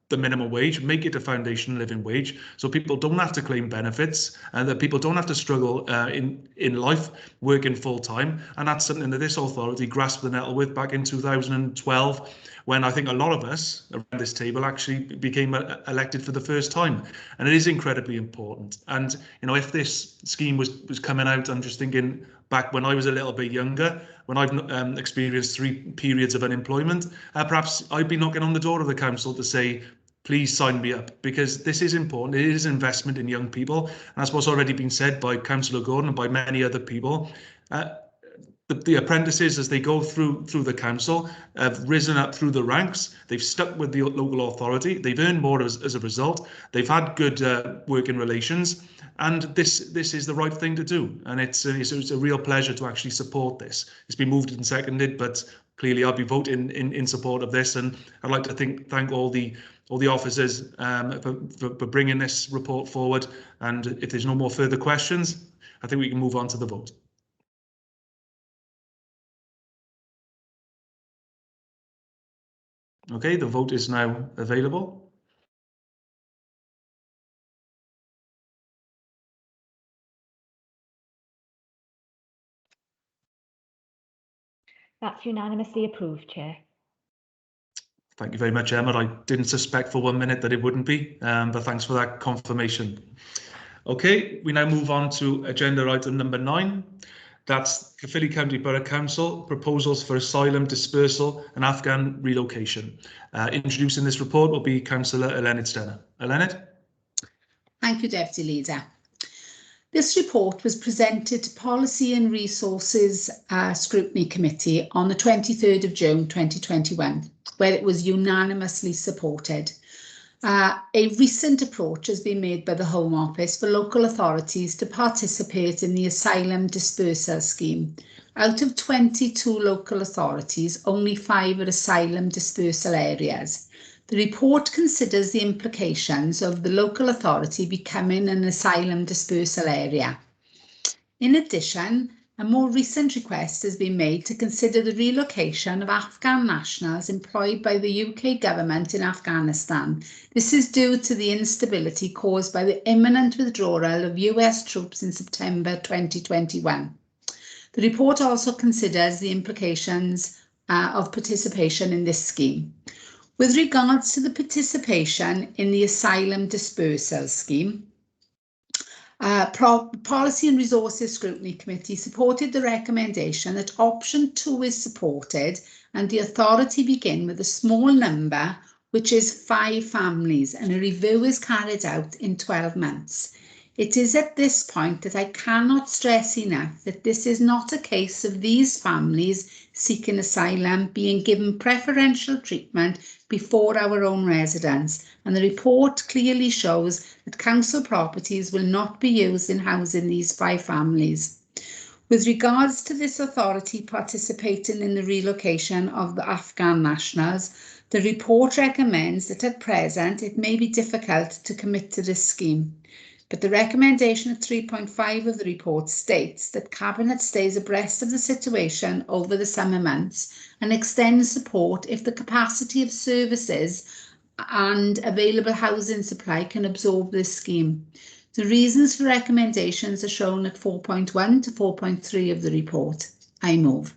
the minimum wage, make it a foundation living wage, so people don't have to claim benefits and that people don't have to struggle in life working full time. And that's something that this authority grasped the nettle with back in 2012, when I think a lot of us around this table actually became elected for the first time. And it is incredibly important. And you know, if this scheme was coming out, I'm just thinking back when I was a little bit younger, when I've experienced 3 periods of unemployment, perhaps I'd be knocking on the door of the council to say, please sign me up, because this is important. It is investment in young people. And that's what's already been said by Councillor Gordon and by many other people. The apprentices, as they go through the council, have risen up through the ranks. They've stuck with the local authority. They've earned more as a result. They've had good working relations. And this is the right thing to do. And it's a real pleasure to actually support this. It's been moved and seconded, but clearly I'll be voting in support of this. And I'd like to thank all the officers for bringing this report forward. And if there's no more further questions, I think we can move on to the vote. Okay, the vote is now available. That's unanimously approved, Chair. Thank you very much, Emma. I didn't suspect for 1 minute that it wouldn't be, but thanks for that confirmation. Okay, we now move on to agenda item number 9. That's Caerphilly County Borough Council proposals for asylum dispersal and Afghan relocation. Introducing this report will be Councillor Eluned Stennor. Eluned? Thank you, Deputy Leader. This report was presented to Policy and Resources Scrutiny Committee on the 23rd of June 2021, where it was unanimously supported. A recent approach has been made by the Home Office for local authorities to participate in the asylum dispersal scheme. Out of 22 local authorities, only 5 are asylum dispersal areas. The report considers the implications of the local authority becoming an asylum dispersal area. In addition, a more recent request has been made to consider the relocation of Afghan nationals employed by the UK government in Afghanistan. This is due to the instability caused by the imminent withdrawal of US troops in September 2021. The report also considers the implications of participation in this scheme. With regards to the participation in the asylum dispersal scheme, Policy and Resources Scrutiny Committee supported the recommendation that option 2 is supported and the authority begin with a small number, which is 5 families, and a review is carried out in 12 months. It is at this point that I cannot stress enough that this is not a case of these families seeking asylum being given preferential treatment before our own residents, and the report clearly shows that council properties will not be used in housing these 5 families. With regards to this authority participating in the relocation of the Afghan nationals, the report recommends that at present it may be difficult to commit to this scheme. But the recommendation at 3.5 of the report states that Cabinet stays abreast of the situation over the summer months and extends support if the capacity of services and available housing supply can absorb this scheme. The reasons for recommendations are shown at 4.1 to 4.3 of the report. I move.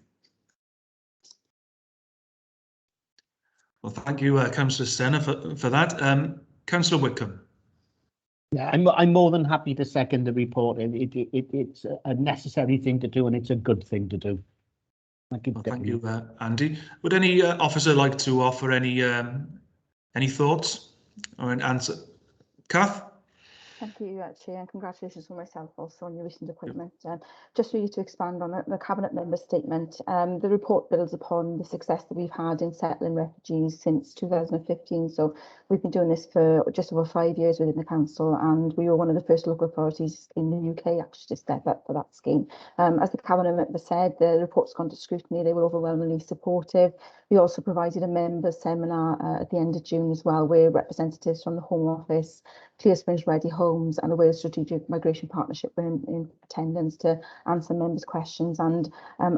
Well, thank you, Councillor Stenner, for that. Councillor Wickham. Yeah, I'm more than happy to second the report. It's a necessary thing to do, and it's a good thing to do. Thank you. Well, thank you, Andy. Would any officer like to offer any thoughts or an answer? Kath? Thank you, Chair, and congratulations for myself also on your recent appointment. Just really to expand on the Cabinet Member statement, the report builds upon the success that we've had in settling refugees since 2015. So we've been doing this for just over 5 years within the Council, and we were one of the first local authorities in the UK actually to step up for that scheme. As the Cabinet Member said, the report's gone to scrutiny. They were overwhelmingly supportive. We also provided a member seminar at the end of June as well, where representatives from the Home Office, Clear Springs Ready Homes and the Wales Strategic Migration Partnership were in attendance to answer members' questions, and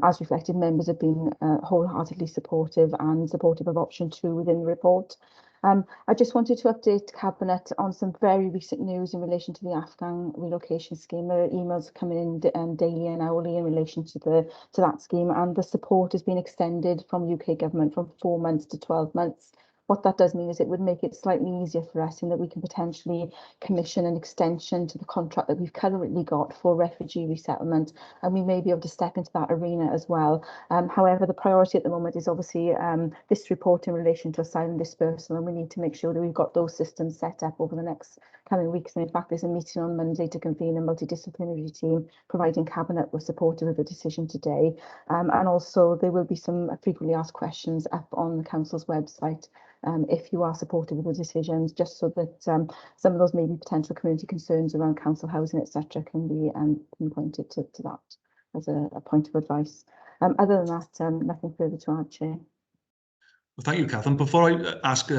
as reflected, members have been wholeheartedly supportive and supportive of option 2 within the report. I just wanted to update Cabinet on some very recent news in relation to the Afghan relocation scheme. There are emails coming in daily and hourly in relation to that scheme, and the support has been extended from UK Government from 4 months to 12 months. What that does mean is it would make it slightly easier for us in that we can potentially commission an extension to the contract that we've currently got for refugee resettlement, and we may be able to step into that arena as well. However, the priority at the moment is obviously this report in relation to asylum dispersal, and we need to make sure that we've got those systems set up over the next coming weeks. And in fact, there's a meeting on Monday to convene a multidisciplinary team, providing Cabinet was supportive of the decision today. And also there will be some frequently asked questions up on the Council's website if you are supportive of the decisions, just so that some of those maybe potential community concerns around council housing, etc., can be pinpointed to that as a point of advice. Other than that, nothing further to add, Chair. Well, thank you, Catherine. Before I ask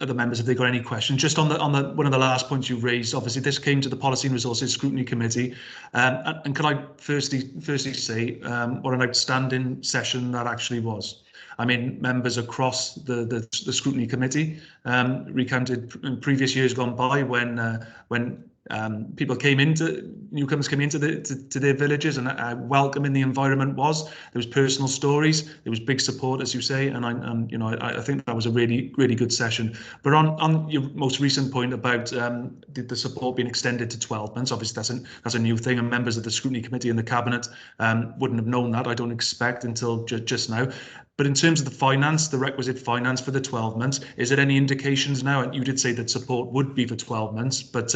other members if they've got any questions, just on the one of the last points you raised, obviously this came to the Policy and Resources Scrutiny Committee, and can I firstly say what an outstanding session that actually was. I mean, members across the scrutiny committee recounted in previous years gone by when people newcomers came into their villages, and how welcoming the environment was. There was personal stories, there was big support, as you say, and I think that was a really good session. But on your most recent point about the support being extended to 12 months, obviously that's a new thing, and members of the scrutiny committee and the Cabinet wouldn't have known that, I don't expect, until just now. But in terms of the finance, the requisite finance for the 12 months, is there any indications now? And you did say that support would be for 12 months, but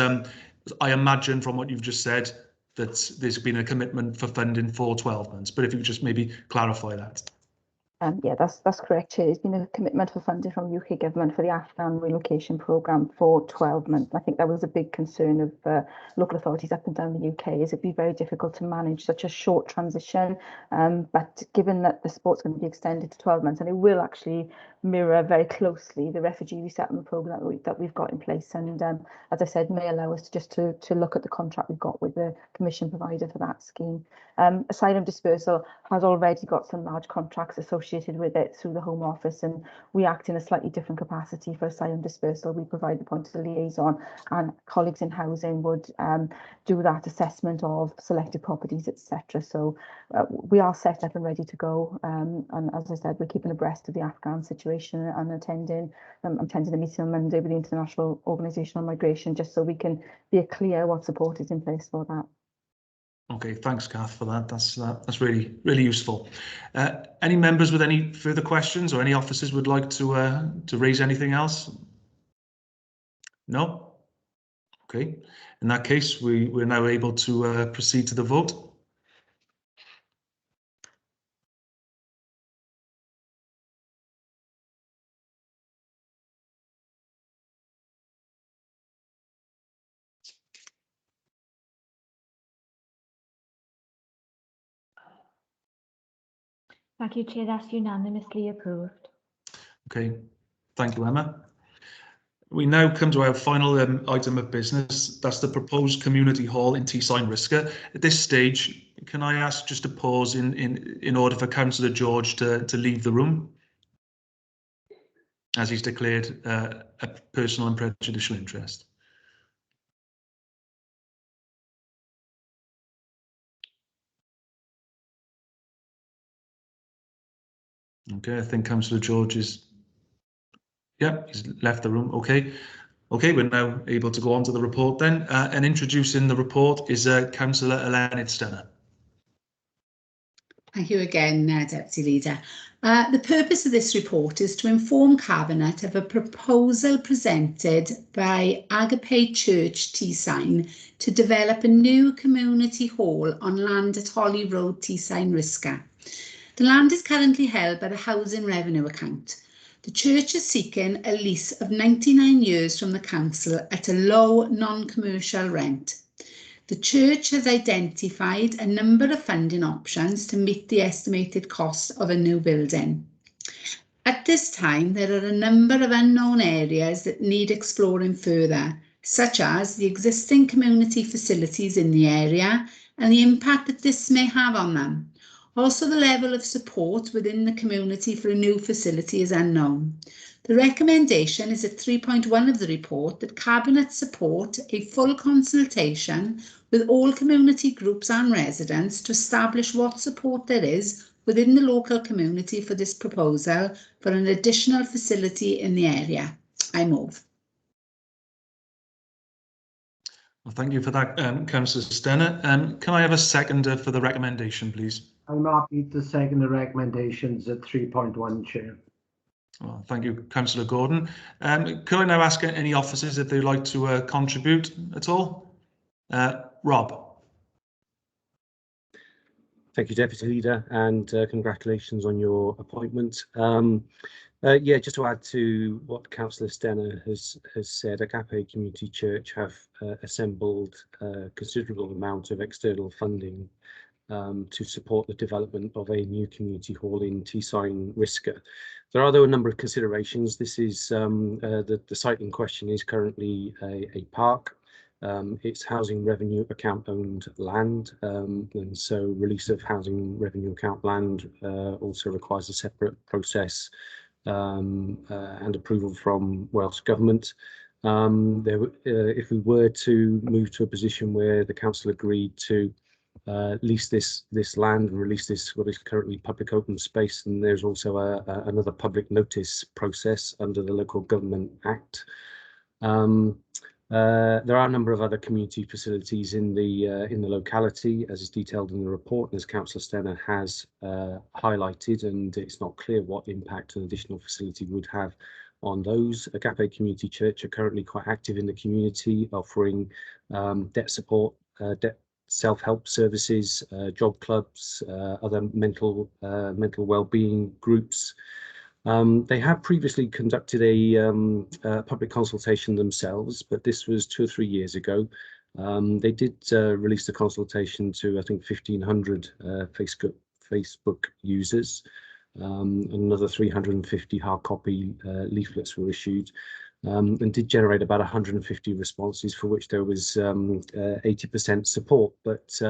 I imagine from what you've just said that there's been a commitment for funding for 12 months. But if you could just maybe clarify that. Yeah, that's correct, Chair. There's been a commitment for funding from UK Government for the Afghan relocation programme for 12 months. I think that was a big concern of local authorities up and down the UK, is it'd be very difficult to manage such a short transition. But given that the support's going to be extended to 12 months, and it will actually mirror very closely the refugee resettlement programme that we've got in place, and as I said, may allow us to look at the contract we've got with the commission provider for that scheme. Asylum dispersal has already got some large contracts associated with it through the Home Office, and we act in a slightly different capacity for asylum dispersal. We provide the point of the liaison, and colleagues in housing would do that assessment of selected properties, etc. So we are set up and ready to go, and as I said, we're keeping abreast of the Afghan situation and I'm attending a meeting on Monday with the International Organisation on Migration, just so we can be clear what support is in place for that. Okay, thanks, Kath, for that. That's really useful. Any members with any further questions, or any officers would like to raise anything else? No? Okay. In that case, we're now able to proceed to the vote. Thank you, Chair. That's unanimously approved. Okay, thank you, Emma. We now come to our final item of business. That's the proposed community hall in Teesside Risca. At this stage, can I ask just a pause in order for Councillor George to leave the room, as he's declared a personal and prejudicial interest. Okay, I think Councillor George is, yeah, he's left the room. Okay. Okay, we're now able to go on to the report then. And introducing the report is Councillor Eleni Stenner. Thank you again, Deputy Leader. The purpose of this report is to inform Cabinet of a proposal presented by Agape Church Teesside to develop a new community hall on land at Holly Road, Teesside Risca. The land is currently held by the Housing Revenue Account. The church is seeking a lease of 99 years from the council at a low non-commercial rent. The church has identified a number of funding options to meet the estimated cost of a new building. At this time, there are a number of unknown areas that need exploring further, such as the existing community facilities in the area and the impact that this may have on them. Also, the level of support within the community for a new facility is unknown. The recommendation is at 3.1 of the report that Cabinet support a full consultation with all community groups and residents to establish what support there is within the local community for this proposal for an additional facility in the area. I move. Well, thank you for that, Councillor Stenner. Can I have a seconder for the recommendation, please? I'm happy to second the recommendations at 3.1, Chair. Well, thank you, Councillor Gordon. Could I now ask any officers if they'd like to contribute at all? Rob. Thank you, Deputy Leader, and congratulations on your appointment. Yeah, just to add to what Councillor Stenner has said, Agape Community Church have assembled a considerable amount of external funding to support the development of a new community hall in Teesside Risca. There are, though, a number of considerations. This is the site in question is currently a park. It's housing revenue account owned land, and so release of housing revenue account land also requires a separate process and approval from Welsh Government. If we were to move to a position where the council agreed to lease this land and release this what is currently public open space, and there's also another public notice process under the Local Government Act. There are a number of other community facilities in the locality, as is detailed in the report, and as Councillor Stenner has highlighted, and it's not clear what impact an additional facility would have on those. Agape Community Church are currently quite active in the community, offering debt support, debt self-help services, job clubs, other mental well-being groups. They have previously conducted a public consultation themselves, but this was 2 or 3 years ago. They did release the consultation to, I think, 1,500 Facebook users. Another 350 hard copy leaflets were issued, and did generate about 150 responses, for which there was 80% support. But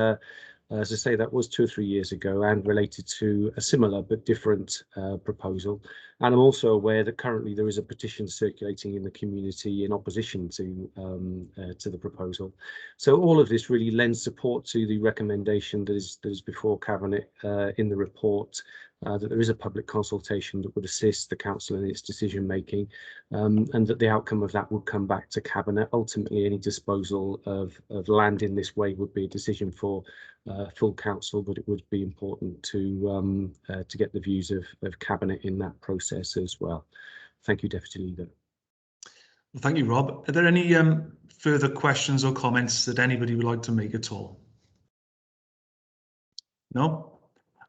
as I say, that was 2 or 3 years ago and related to a similar but different proposal. And I'm also aware that currently there is a petition circulating in the community in opposition to the proposal. So all of this really lends support to the recommendation that is before Cabinet in the report, that there is a public consultation that would assist the council in its decision making, and that the outcome of that would come back to Cabinet. Ultimately, any disposal of land in this way would be a decision for full council, but it would be important to get the views of Cabinet in that process as well. Thank you, Deputy Leader. Well, thank you, Rob. Are there any further questions or comments that anybody would like to make at all? No?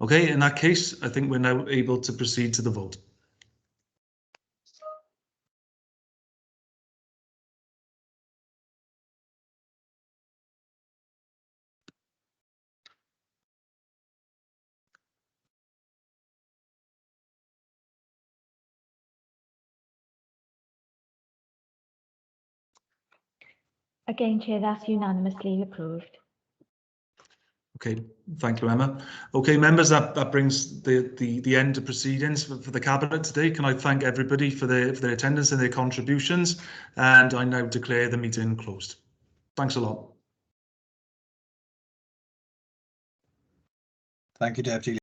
Okay, in that case, I think we're now able to proceed to the vote. Again, Chair, that's unanimously approved. Okay, thank you, Emma. Okay, members, that brings the end of proceedings for the Cabinet today. Can I thank everybody for their attendance and their contributions? And I now declare the meeting closed. Thanks a lot. Thank you, Deputy.